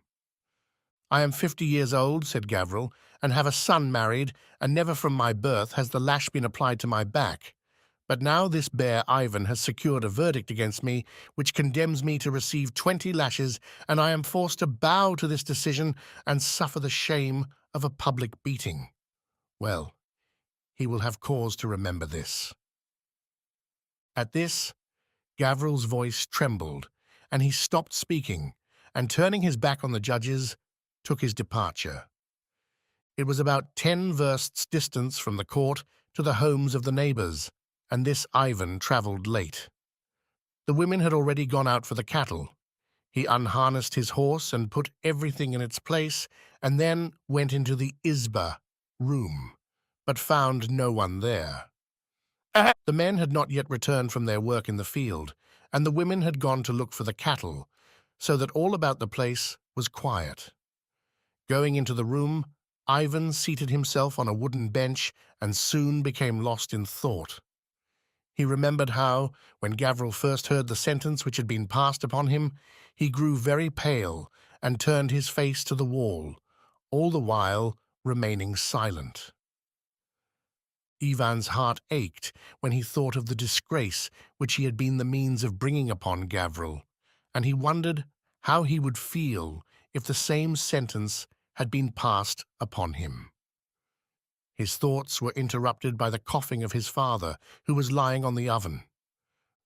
"I am 50 years old," said Gavril, "and have a son married, and never from my birth has the lash been applied to my back. But now this bear Ivan has secured a verdict against me, which condemns me to receive 20 lashes, and I am forced to bow to this decision and suffer the shame of a public beating. Well, he will have cause to remember this." At this, Gavril's voice trembled, and he stopped speaking, and turning his back on the judges, took his departure. It was about 10 versts distance from the court to the homes of the neighbors, and this Ivan travelled late. The women had already gone out for the cattle. He unharnessed his horse and put everything in its place, and then went into the izba room, but found no one there. The men had not yet returned from their work in the field, and the women had gone to look for the cattle, so that all about the place was quiet. Going into the room, Ivan seated himself on a wooden bench and soon became lost in thought. He remembered how, when Gavril first heard the sentence which had been passed upon him, he grew very pale and turned his face to the wall, all the while remaining silent. Ivan's heart ached when he thought of the disgrace which he had been the means of bringing upon Gavril, and he wondered how he would feel if the same sentence had been passed upon him. His thoughts were interrupted by the coughing of his father, who was lying on the oven.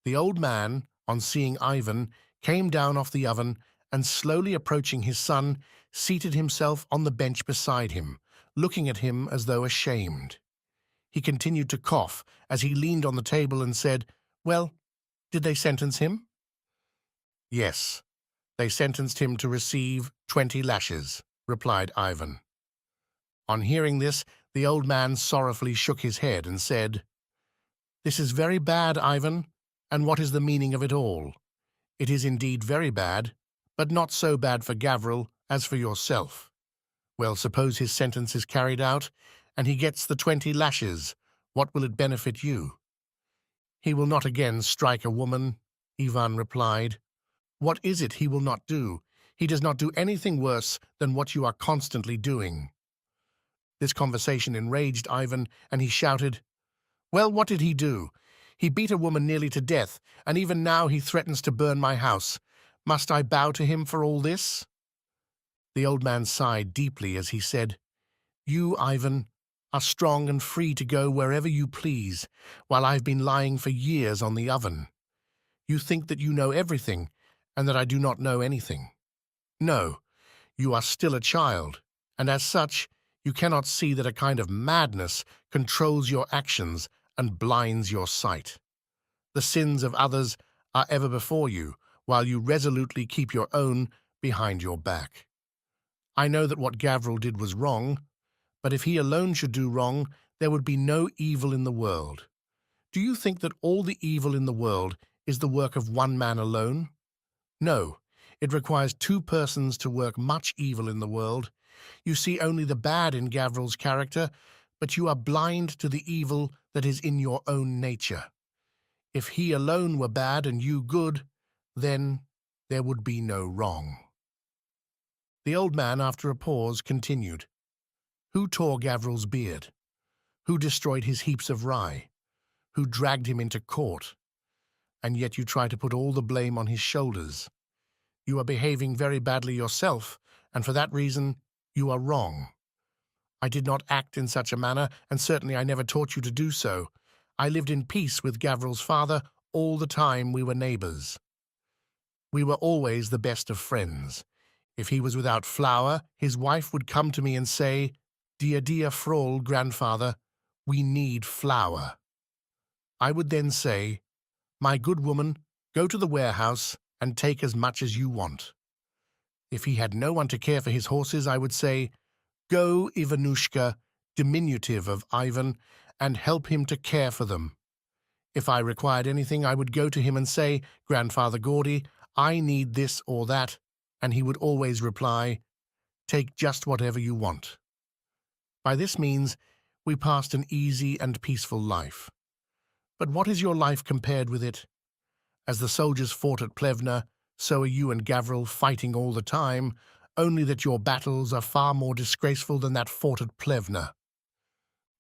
The old man, on seeing Ivan, came down off the oven and, slowly approaching his son, seated himself on the bench beside him, looking at him as though ashamed. He continued to cough as he leaned on the table and said, "Well, did they sentence him?" "Yes, they sentenced him to receive 20 lashes," replied Ivan. On hearing this, the old man sorrowfully shook his head and said, "This is very bad, Ivan, and what is the meaning of it all? It is indeed very bad, but not so bad for Gavril as for yourself. Well, suppose his sentence is carried out, and he gets the 20 lashes. What will it benefit you?" "He will not again strike a woman," Ivan replied. "What is it he will not do? He does not do anything worse than what you are constantly doing." This conversation enraged Ivan, and he shouted, "Well, what did he do? He beat a woman nearly to death, and even now he threatens to burn my house. Must I bow to him for all this?" The old man sighed deeply as he said, "You, Ivan, are strong and free to go wherever you please, while I've been lying for years on the oven. You think that you know everything, and that I do not know anything. No, you are still a child, and as such, you cannot see that a kind of madness controls your actions and blinds your sight. The sins of others are ever before you, while you resolutely keep your own behind your back. I know that what Gavril did was wrong, but if he alone should do wrong, there would be no evil in the world. Do you think that all the evil in the world is the work of one man alone? No, it requires 2 persons to work much evil in the world. You see only the bad in Gavril's character, but you are blind to the evil that is in your own nature. If he alone were bad and you good, then there would be no wrong." The old man, after a pause, continued, "Who tore Gavril's beard? Who destroyed his heaps of rye? Who dragged him into court? And yet you try to put all the blame on his shoulders. You are behaving very badly yourself, and for that reason you are wrong. I did not act in such a manner, and certainly I never taught you to do so. I lived in peace with Gavril's father all the time we were neighbors. We were always the best of friends. If he was without flour, his wife would come to me and say, 'Dear Frol, grandfather, we need flour.' I would then say, 'My good woman, go to the warehouse and take as much as you want.' If he had no one to care for his horses, I would say, 'Go, Ivanushka,' diminutive of Ivan, and help him to care for them. If I required anything, I would go to him and say, 'Grandfather Gordy, I need this or that.' and he would always reply, "Take just whatever you want." By this means, we passed an easy and peaceful life. But what is your life compared with it? As the soldiers fought at Plevna, so are you and Gavril fighting all the time, only that your battles are far more disgraceful than that fought at Plevna.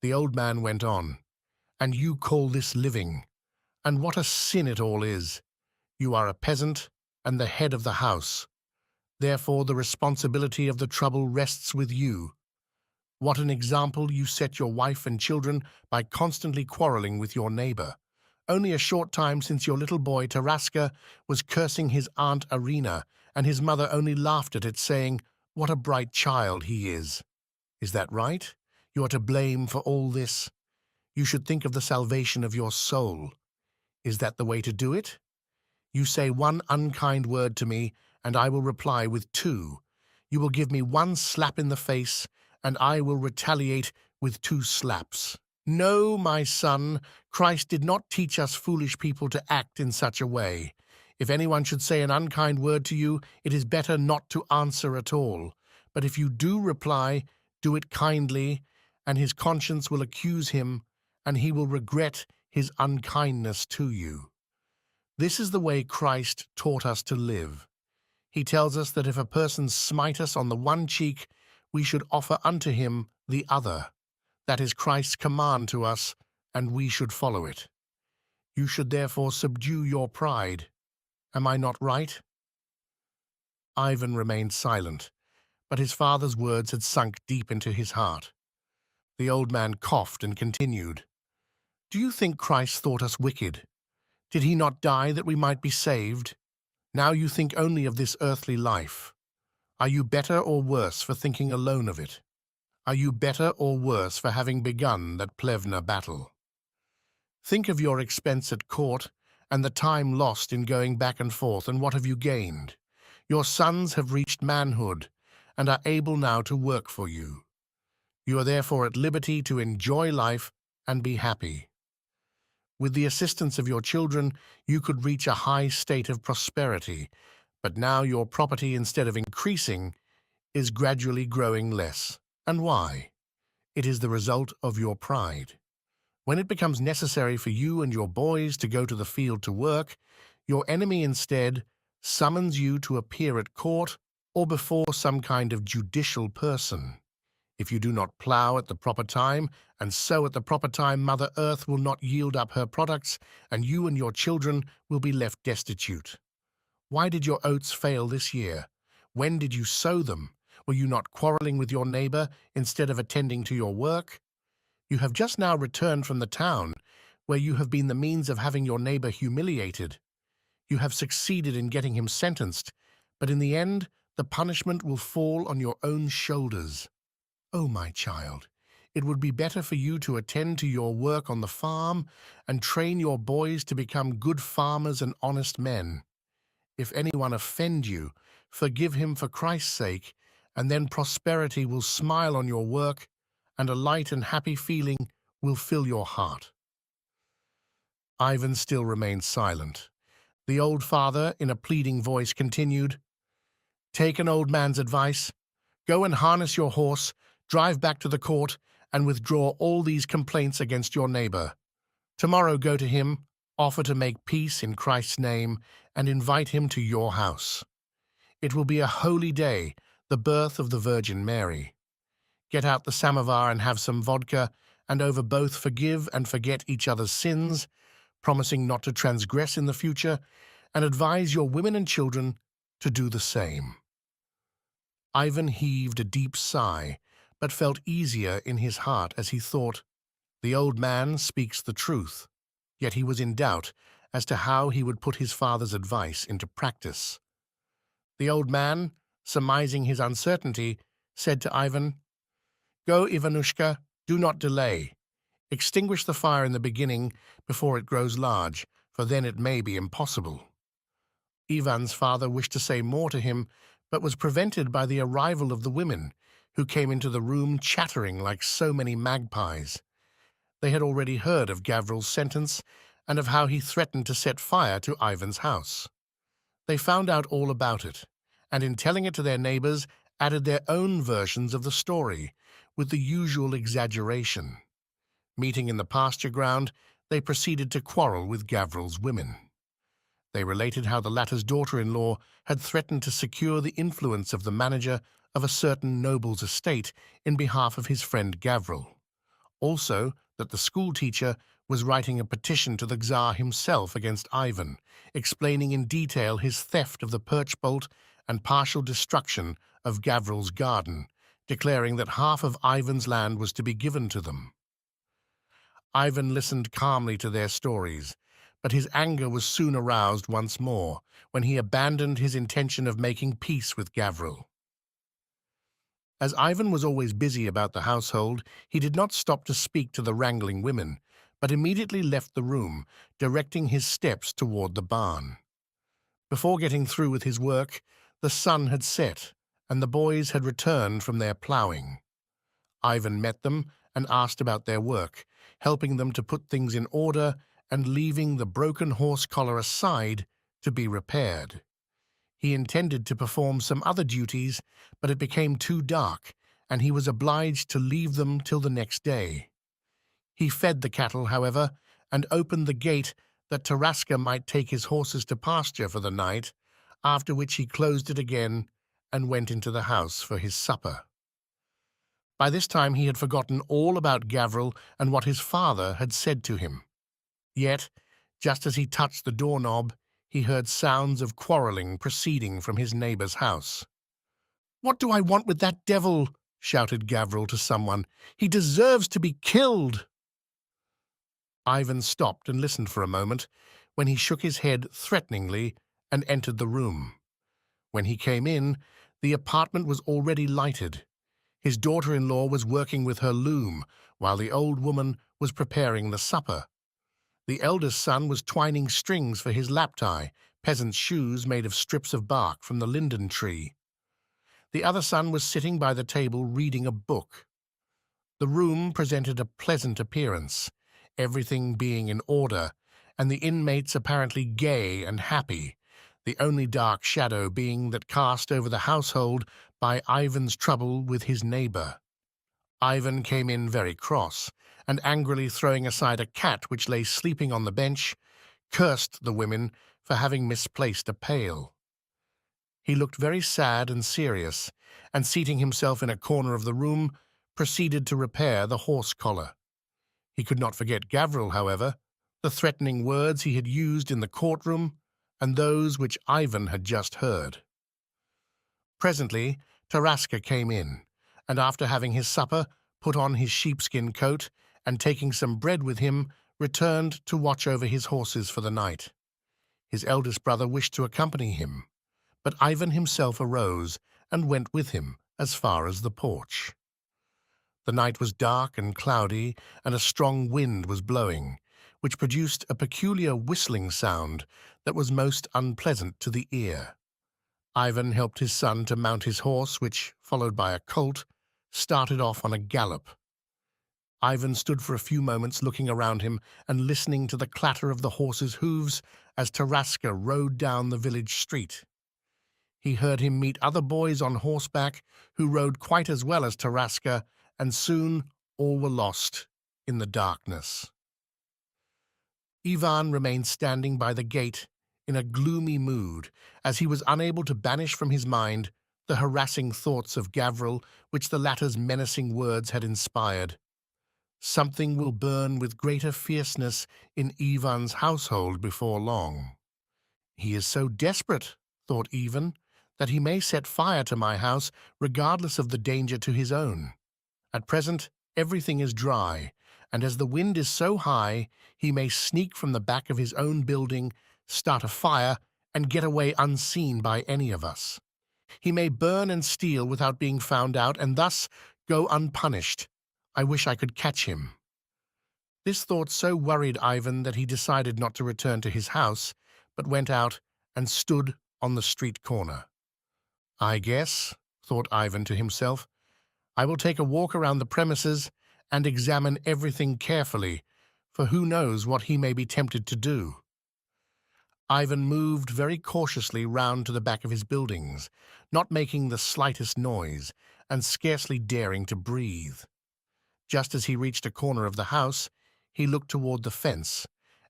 The old man went on, "And you call this living? And what a sin it all is! You are a peasant and the head of the house. Therefore the responsibility of the trouble rests with you. What an example you set your wife and children by constantly quarreling with your neighbor. Only a short time since your little boy Taraska was cursing his aunt Arina, and his mother only laughed at it, saying, 'What a bright child he is.' Is that right? You are to blame for all this. You should think of the salvation of your soul. Is that the way to do it? You say one unkind word to me, and I will reply with two. You will give me one slap in the face, and I will retaliate with two slaps. No, my son, Christ did not teach us foolish people to act in such a way. If anyone should say an unkind word to you, it is better not to answer at all. But if you do reply, do it kindly, and his conscience will accuse him, and he will regret his unkindness to you. This is the way Christ taught us to live. He tells us that if a person smite us on the one cheek, we should offer unto him the other. That is Christ's command to us, and we should follow it. You should therefore subdue your pride. Am I not right?" Ivan remained silent, but his father's words had sunk deep into his heart. The old man coughed and continued, "Do you think Christ thought us wicked? Did he not die that we might be saved? Now you think only of this earthly life. Are you better or worse for thinking alone of it? Are you better or worse for having begun that Plevna battle? Think of your expense at court and the time lost in going back and forth, and what have you gained? Your sons have reached manhood and are able now to work for you. You are therefore at liberty to enjoy life and be happy. With the assistance of your children, you could reach a high state of prosperity, but now your property, instead of increasing, is gradually growing less. And why? It is the result of your pride. When it becomes necessary for you and your boys to go to the field to work, your enemy instead summons you to appear at court or before some kind of judicial person. If you do not plow at the proper time and sow at the proper time, Mother Earth will not yield up her products, and you and your children will be left destitute. Why did your oats fail this year? When did you sow them? Were you not quarreling with your neighbor instead of attending to your work? You have just now returned from the town, where you have been the means of having your neighbor humiliated. You have succeeded in getting him sentenced, but in the end, the punishment will fall on your own shoulders. Oh, my child, it would be better for you to attend to your work on the farm and train your boys to become good farmers and honest men. If anyone offend you, forgive him for Christ's sake, and then prosperity will smile on your work, and a light and happy feeling will fill your heart." Ivan still remained silent. The old father, in a pleading voice, continued, "Take an old man's advice. Go and harness your horse, drive back to the court, and withdraw all these complaints against your neighbor. Tomorrow go to him, offer to make peace in Christ's name, and invite him to your house. It will be a holy day, the birth of the Virgin Mary. Get out the samovar and have some vodka, and over both forgive and forget each other's sins, promising not to transgress in the future, and advise your women and children to do the same." Ivan heaved a deep sigh, but felt easier in his heart as he thought, "The old man speaks the truth," yet he was in doubt as to how he would put his father's advice into practice. The old man, surmising his uncertainty, said to Ivan, "Go, Ivanushka, do not delay. Extinguish the fire in the beginning before it grows large, for then it may be impossible." Ivan's father wished to say more to him, but was prevented by the arrival of the women, who came into the room chattering like so many magpies. They had already heard of Gavril's sentence and of how he threatened to set fire to Ivan's house. They found out all about it, and in telling it to their neighbors, added their own versions of the story, with the usual exaggeration. Meeting in the pasture ground, they proceeded to quarrel with Gavril's women. They related how the latter's daughter-in-law had threatened to secure the influence of the manager of a certain noble's estate in behalf of his friend Gavril. Also, that the schoolteacher was writing a petition to the Tsar himself against Ivan, explaining in detail his theft of the perch bolt and partial destruction of Gavril's garden, declaring that half of Ivan's land was to be given to them. Ivan listened calmly to their stories, but his anger was soon aroused once more when he abandoned his intention of making peace with Gavril. As Ivan was always busy about the household, he did not stop to speak to the wrangling women, but immediately left the room, directing his steps toward the barn. Before getting through with his work, the sun had set, and the boys had returned from their ploughing. Ivan met them and asked about their work, helping them to put things in order and leaving the broken horse collar aside to be repaired. He intended to perform some other duties, but it became too dark, and he was obliged to leave them till the next day. He fed the cattle, however, and opened the gate that Taraska might take his horses to pasture for the night, after which he closed it again and went into the house for his supper. By this time he had forgotten all about Gavril and what his father had said to him. Yet, just as he touched the doorknob, he heard sounds of quarreling proceeding from his neighbor's house. "What do I want with that devil?" shouted Gavril to someone. "He deserves to be killed." Ivan stopped and listened for a moment, when he shook his head threateningly and entered the room. When he came in, the apartment was already lighted. His daughter-in-law was working with her loom, while the old woman was preparing the supper. The eldest son was twining strings for his laptie, peasant's shoes made of strips of bark from the linden tree. The other son was sitting by the table reading a book. The room presented a pleasant appearance, everything being in order, and the inmates apparently gay and happy, the only dark shadow being that cast over the household by Ivan's trouble with his neighbor. Ivan came in very cross, and angrily throwing aside a cat which lay sleeping on the bench, cursed the women for having misplaced a pail. He looked very sad and serious, and seating himself in a corner of the room, proceeded to repair the horse collar. He could not forget Gavril, however, the threatening words he had used in the courtroom, and those which Ivan had just heard. Presently, Taraska came in, and after having his supper, put on his sheepskin coat, and taking some bread with him, returned to watch over his horses for the night. His eldest brother wished to accompany him, but Ivan himself arose and went with him as far as the porch. The night was dark and cloudy, and a strong wind was blowing, which produced a peculiar whistling sound that was most unpleasant to the ear. Ivan helped his son to mount his horse, which, followed by a colt, started off on a gallop. Ivan stood for a few moments looking around him and listening to the clatter of the horses' hooves as Taraska rode down the village street. He heard him meet other boys on horseback who rode quite as well as Taraska, and soon all were lost in the darkness. Ivan remained standing by the gate in a gloomy mood, as he was unable to banish from his mind the harassing thoughts of Gavril which the latter's menacing words had inspired. Something will burn with greater fierceness in Ivan's household before long. He is so desperate, thought Ivan, that he may set fire to my house regardless of the danger to his own. At present, everything is dry, and as the wind is so high, he may sneak from the back of his own building, start a fire, and get away unseen by any of us. He may burn and steal without being found out, and thus go unpunished. I wish I could catch him. This thought so worried Ivan that he decided not to return to his house, but went out and stood on the street corner. I guess, thought Ivan to himself, I will take a walk around the premises and examine everything carefully, for who knows what he may be tempted to do. Ivan moved very cautiously round to the back of his buildings, not making the slightest noise and scarcely daring to breathe. Just as he reached a corner of the house, he looked toward the fence,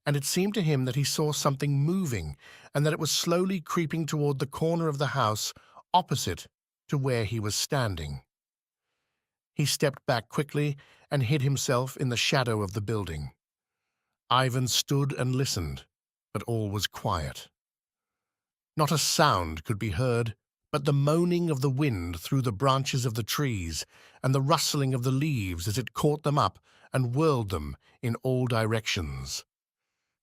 and it seemed to him that he saw something moving and that it was slowly creeping toward the corner of the house opposite to where he was standing. He stepped back quickly and hid himself in the shadow of the building. Ivan stood and listened, but all was quiet. Not a sound could be heard but the moaning of the wind through the branches of the trees and the rustling of the leaves as it caught them up and whirled them in all directions.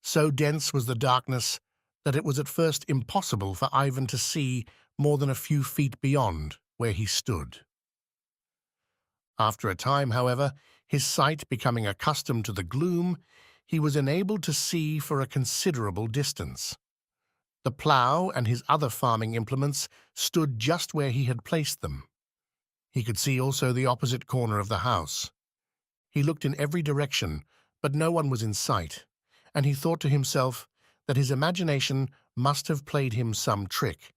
So dense was the darkness that it was at first impossible for Ivan to see more than a few feet beyond where he stood. After a time, however, his sight becoming accustomed to the gloom, he was enabled to see for a considerable distance. The plough and his other farming implements stood just where he had placed them. He could see also the opposite corner of the house. He looked in every direction, but no one was in sight, and he thought to himself that his imagination must have played him some trick,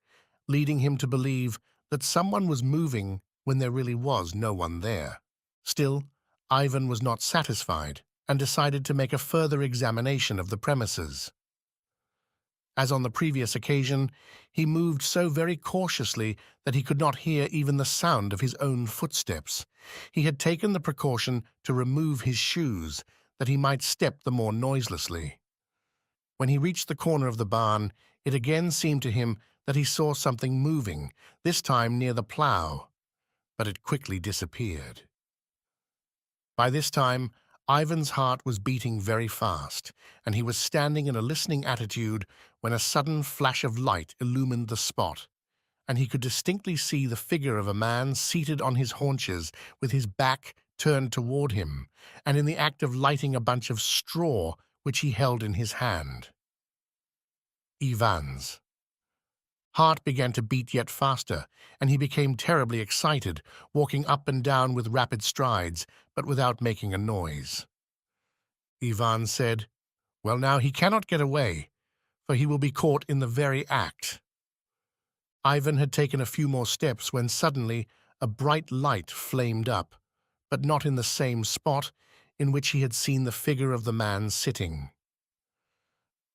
leading him to believe that someone was moving when there really was no one there. Still, Ivan was not satisfied and decided to make a further examination of the premises. As on the previous occasion, he moved so very cautiously that he could not hear even the sound of his own footsteps. He had taken the precaution to remove his shoes, that he might step the more noiselessly. When he reached the corner of the barn, it again seemed to him that he saw something moving, this time near the plough, but it quickly disappeared. By this time, Ivan's heart was beating very fast, and he was standing in a listening attitude when a sudden flash of light illumined the spot, and he could distinctly see the figure of a man seated on his haunches with his back turned toward him, and in the act of lighting a bunch of straw which he held in his hand. Ivan's heart began to beat yet faster, and he became terribly excited, walking up and down with rapid strides, but without making a noise. Ivan said, "Well, now he cannot get away, for he will be caught in the very act." Ivan had taken a few more steps when suddenly a bright light flamed up, but not in the same spot in which he had seen the figure of the man sitting.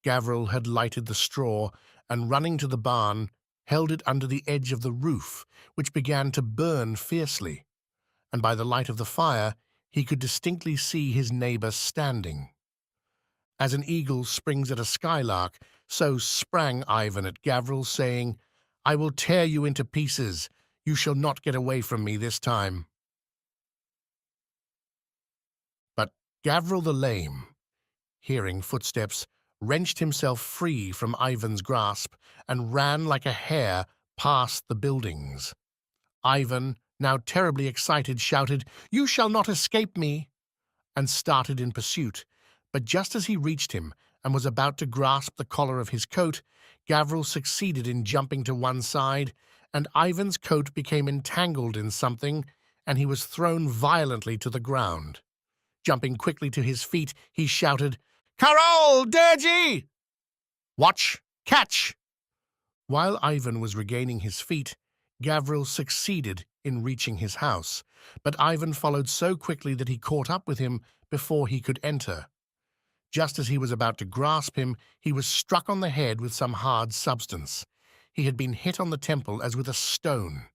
Gavril had lighted the straw, and running to the barn, held it under the edge of the roof, which began to burn fiercely, and by the light of the fire he could distinctly see his neighbor standing. As an eagle springs at a skylark, so sprang Ivan at Gavril, saying, "I will tear you into pieces. You shall not get away from me this time." But Gavril the Lame, hearing footsteps, wrenched himself free from Ivan's grasp and ran like a hare past the buildings. Ivan, now terribly excited, shouted, "You shall not escape me!" and started in pursuit. But just as he reached him and was about to grasp the collar of his coat, Gavril succeeded in jumping to one side, and Ivan's coat became entangled in something, and he was thrown violently to the ground. Jumping quickly to his feet, he shouted, "Carol, Deji! Watch! Catch!" While Ivan was regaining his feet, Gavril succeeded in reaching his house, but Ivan followed so quickly that he caught up with him before he could enter. Just as he was about to grasp him, he was struck on the head with some hard substance. He had been hit on the temple as with a stone.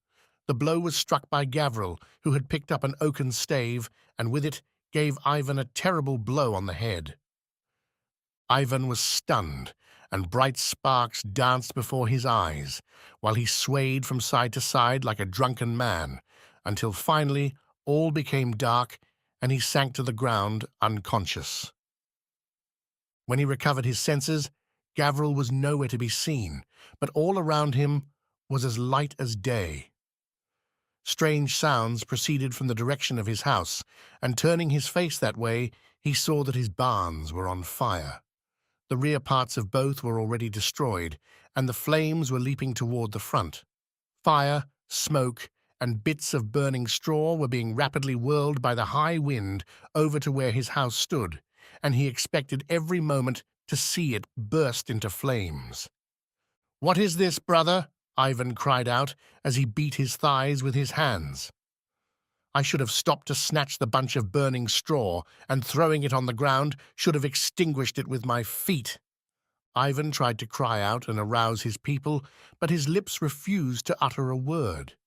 The blow was struck by Gavril, who had picked up an oaken stave, and with it gave Ivan a terrible blow on the head. Ivan was stunned, and bright sparks danced before his eyes, while he swayed from side to side like a drunken man, until finally all became dark and he sank to the ground unconscious. When he recovered his senses, Gavril was nowhere to be seen, but all around him was as light as day. Strange sounds proceeded from the direction of his house, and turning his face that way, he saw that his barns were on fire. The rear parts of both were already destroyed, and the flames were leaping toward the front. Fire, smoke, and bits of burning straw were being rapidly whirled by the high wind over to where his house stood, and he expected every moment to see it burst into flames. "What is this, brother?" Ivan cried out as he beat his thighs with his hands. I should have stopped to snatch the bunch of burning straw, and throwing it on the ground, should have extinguished it with my feet. Ivan tried to cry out and arouse his people, but his lips refused to utter a word.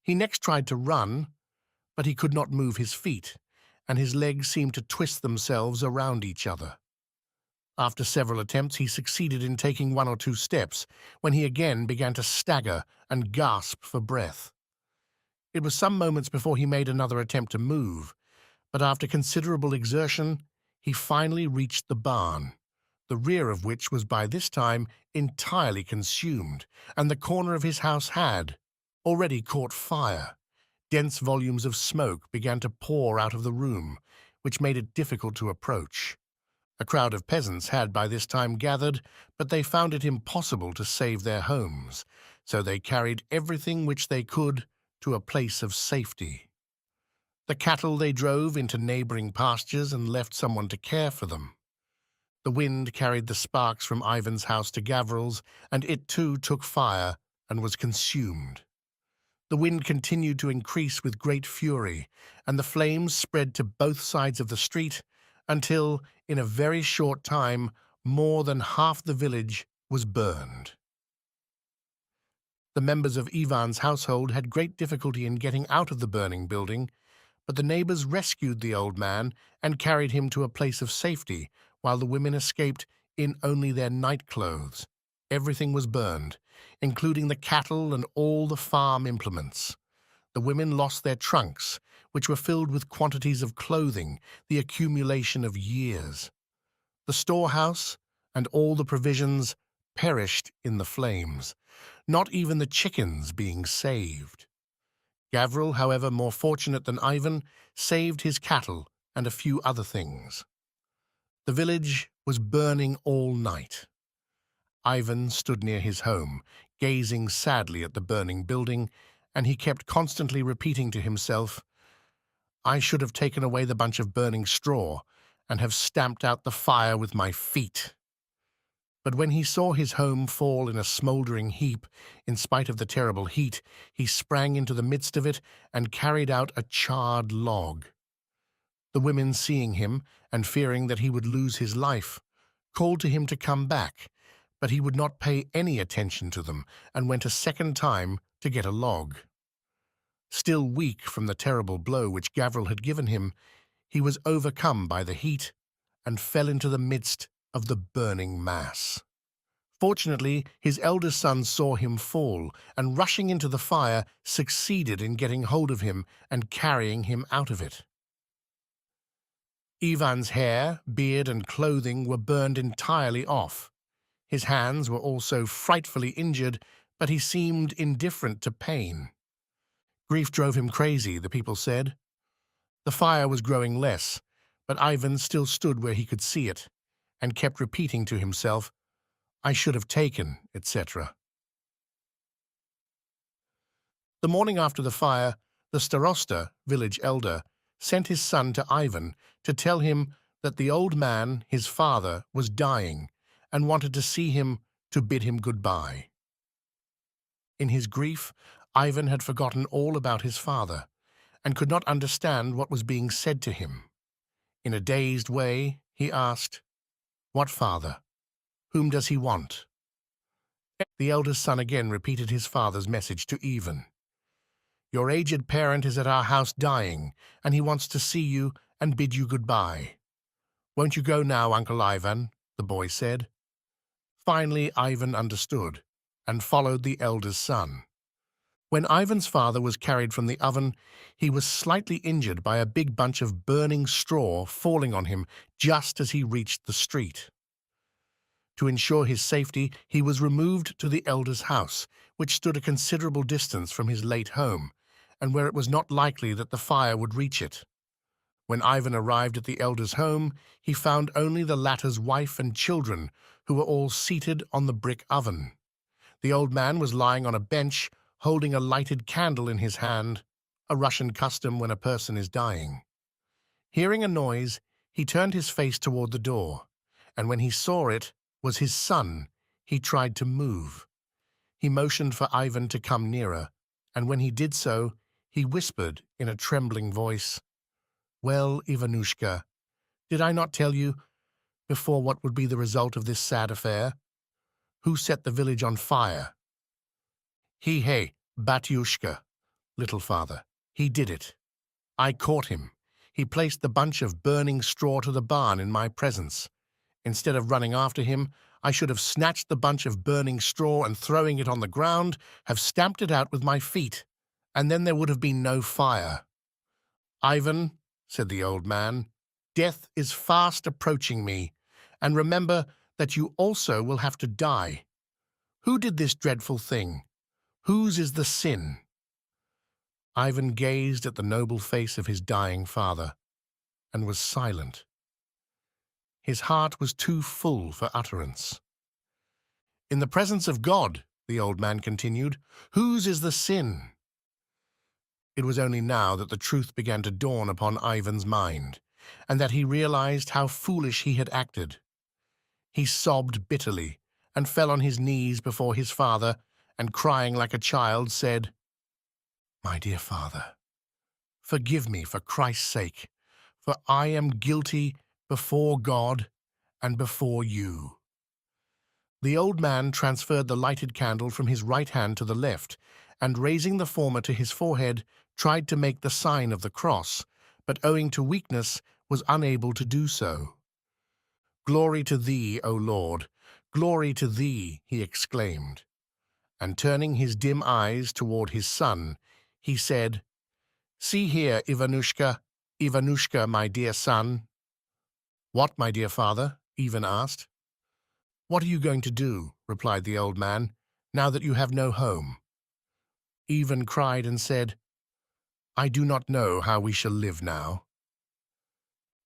He next tried to run, but he could not move his feet, and his legs seemed to twist themselves around each other. After several attempts, he succeeded in taking 1 or 2 steps, when he again began to stagger and gasp for breath. It was some moments before he made another attempt to move, but after considerable exertion, he finally reached the barn, the rear of which was by this time entirely consumed, and the corner of his house had already caught fire. Dense volumes of smoke began to pour out of the room, which made it difficult to approach. A crowd of peasants had by this time gathered, but they found it impossible to save their homes, so they carried everything which they could to a place of safety. The cattle they drove into neighboring pastures and left someone to care for them. The wind carried the sparks from Ivan's house to Gavril's, and it too took fire and was consumed. The wind continued to increase with great fury, and the flames spread to both sides of the street until, in a very short time, more than half the village was burned. The members of Ivan's household had great difficulty in getting out of the burning building, but the neighbors rescued the old man and carried him to a place of safety, while the women escaped in only their night clothes. Everything was burned, including the cattle and all the farm implements. The women lost their trunks, which were filled with quantities of clothing, the accumulation of years. The storehouse and all the provisions perished in the flames, not even the chickens being saved. Gavril, however, more fortunate than Ivan, saved his cattle and a few other things. The village was burning all night. Ivan stood near his home, gazing sadly at the burning building, and he kept constantly repeating to himself, "I should have taken away the bunch of burning straw and have stamped out the fire with my feet." But when he saw his home fall in a smouldering heap, in spite of the terrible heat, he sprang into the midst of it and carried out a charred log. The women, seeing him and fearing that he would lose his life, called to him to come back, but he would not pay any attention to them and went a second time to get a log. Still weak from the terrible blow which Gavril had given him, he was overcome by the heat and fell into the midst of the burning mass. Fortunately, his eldest son saw him fall, and rushing into the fire, succeeded in getting hold of him and carrying him out of it. Ivan's hair, beard, and clothing were burned entirely off. His hands were also frightfully injured, but he seemed indifferent to pain. Grief drove him crazy, the people said. The fire was growing less, but Ivan still stood where he could see it, and kept repeating to himself, "I should have taken," etc. The morning after the fire, the starosta, village elder, sent his son to Ivan to tell him that the old man, his father, was dying and wanted to see him to bid him goodbye. In his grief, Ivan had forgotten all about his father and could not understand what was being said to him. In a dazed way, he asked, "What father? Whom does he want?" The eldest son again repeated his father's message to Ivan. "Your aged parent is at our house dying, and he wants to see you and bid you goodbye. Won't you go now, Uncle Ivan?" the boy said. Finally, Ivan understood and followed the eldest son. When Ivan's father was carried from the oven, he was slightly injured by a big bunch of burning straw falling on him just as he reached the street. To ensure his safety, he was removed to the elder's house, which stood a considerable distance from his late home, and where it was not likely that the fire would reach it. When Ivan arrived at the elder's home, he found only the latter's wife and children, who were all seated on the brick oven. The old man was lying on a bench, holding a lighted candle in his hand, a Russian custom when a person is dying. Hearing a noise, he turned his face toward the door, and when he saw it was his son, he tried to move. He motioned for Ivan to come nearer, and when he did so, he whispered in a trembling voice, "Well, Ivanushka, did I not tell you before what would be the result of this sad affair? Who set the village on fire? He, Batyushka, little father. He did it. I caught him. He placed the bunch of burning straw to the barn in my presence. Instead of running after him, I should have snatched the bunch of burning straw and throwing it on the ground, have stamped it out with my feet, and then there would have been no fire." "Ivan," said the old man, "death is fast approaching me, and remember that you also will have to die. Who did this dreadful thing? Whose is the sin?" Ivan gazed at the noble face of his dying father and was silent. His heart was too full for utterance. "In the presence of God," the old man continued, "whose is the sin?" It was only now that the truth began to dawn upon Ivan's mind, and that he realized how foolish he had acted. He sobbed bitterly and fell on his knees before his father, and crying like a child said, "My dear father, forgive me for Christ's sake, for I am guilty before God and before you." The old man transferred the lighted candle from his right hand to the left, and raising the former to his forehead, tried to make the sign of the cross, but owing to weakness was unable to do so. "Glory to thee, O Lord, glory to thee," he exclaimed. And turning his dim eyes toward his son, he said, "See here, Ivanushka, Ivanushka, my dear son." "What, my dear father?" Ivan asked. "What are you going to do," replied the old man, "now that you have no home?" Ivan cried and said, "I do not know how we shall live now."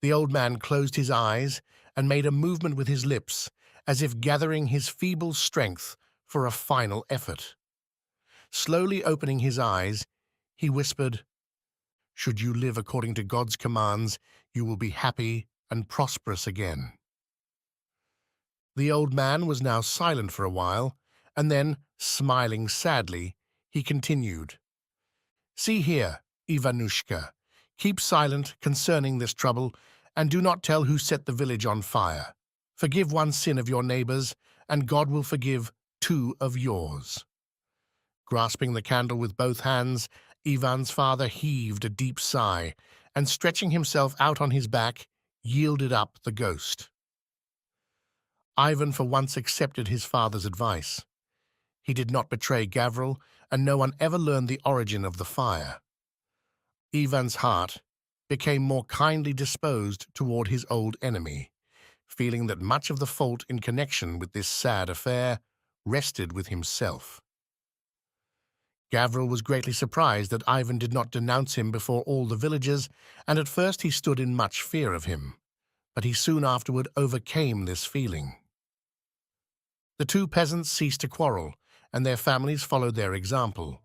The old man closed his eyes and made a movement with his lips, as if gathering his feeble strength for a final effort. Slowly opening his eyes, he whispered, "Should you live according to God's commands, you will be happy and prosperous again." The old man was now silent for a while, and then, smiling sadly, he continued, "See here, Ivanushka, keep silent concerning this trouble, and do not tell who set the village on fire. Forgive one sin of your neighbors, and God will forgive 2 of yours." Grasping the candle with both hands, Ivan's father heaved a deep sigh, and stretching himself out on his back, yielded up the ghost. Ivan for once accepted his father's advice. He did not betray Gavril, and no one ever learned the origin of the fire. Ivan's heart became more kindly disposed toward his old enemy, feeling that much of the fault in connection with this sad affair rested with himself. Gavril was greatly surprised that Ivan did not denounce him before all the villagers, and at first he stood in much fear of him, but he soon afterward overcame this feeling. The 2 peasants ceased to quarrel, and their families followed their example.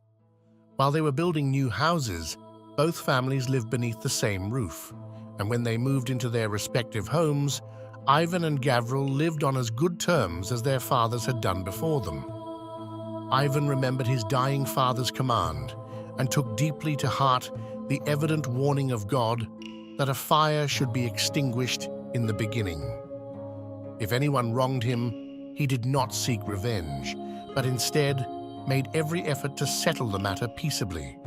While they were building new houses, both families lived beneath the same roof, and when they moved into their respective homes, Ivan and Gavril lived on as good terms as their fathers had done before them. Ivan remembered his dying father's command and took deeply to heart the evident warning of God that a fire should be extinguished in the beginning. If anyone wronged him, he did not seek revenge, but instead made every effort to settle the matter peaceably.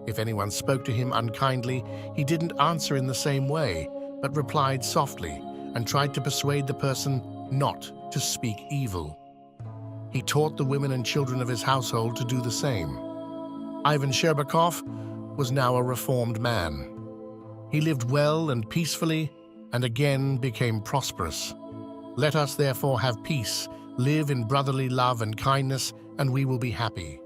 If anyone spoke to him unkindly, he didn't answer in the same way, but replied softly and tried to persuade the person not to speak evil. He taught the women and children of his household to do the same. Ivan Sherbakov was now a reformed man. He lived well and peacefully, and again became prosperous. Let us therefore have peace, live in brotherly love and kindness, and we will be happy.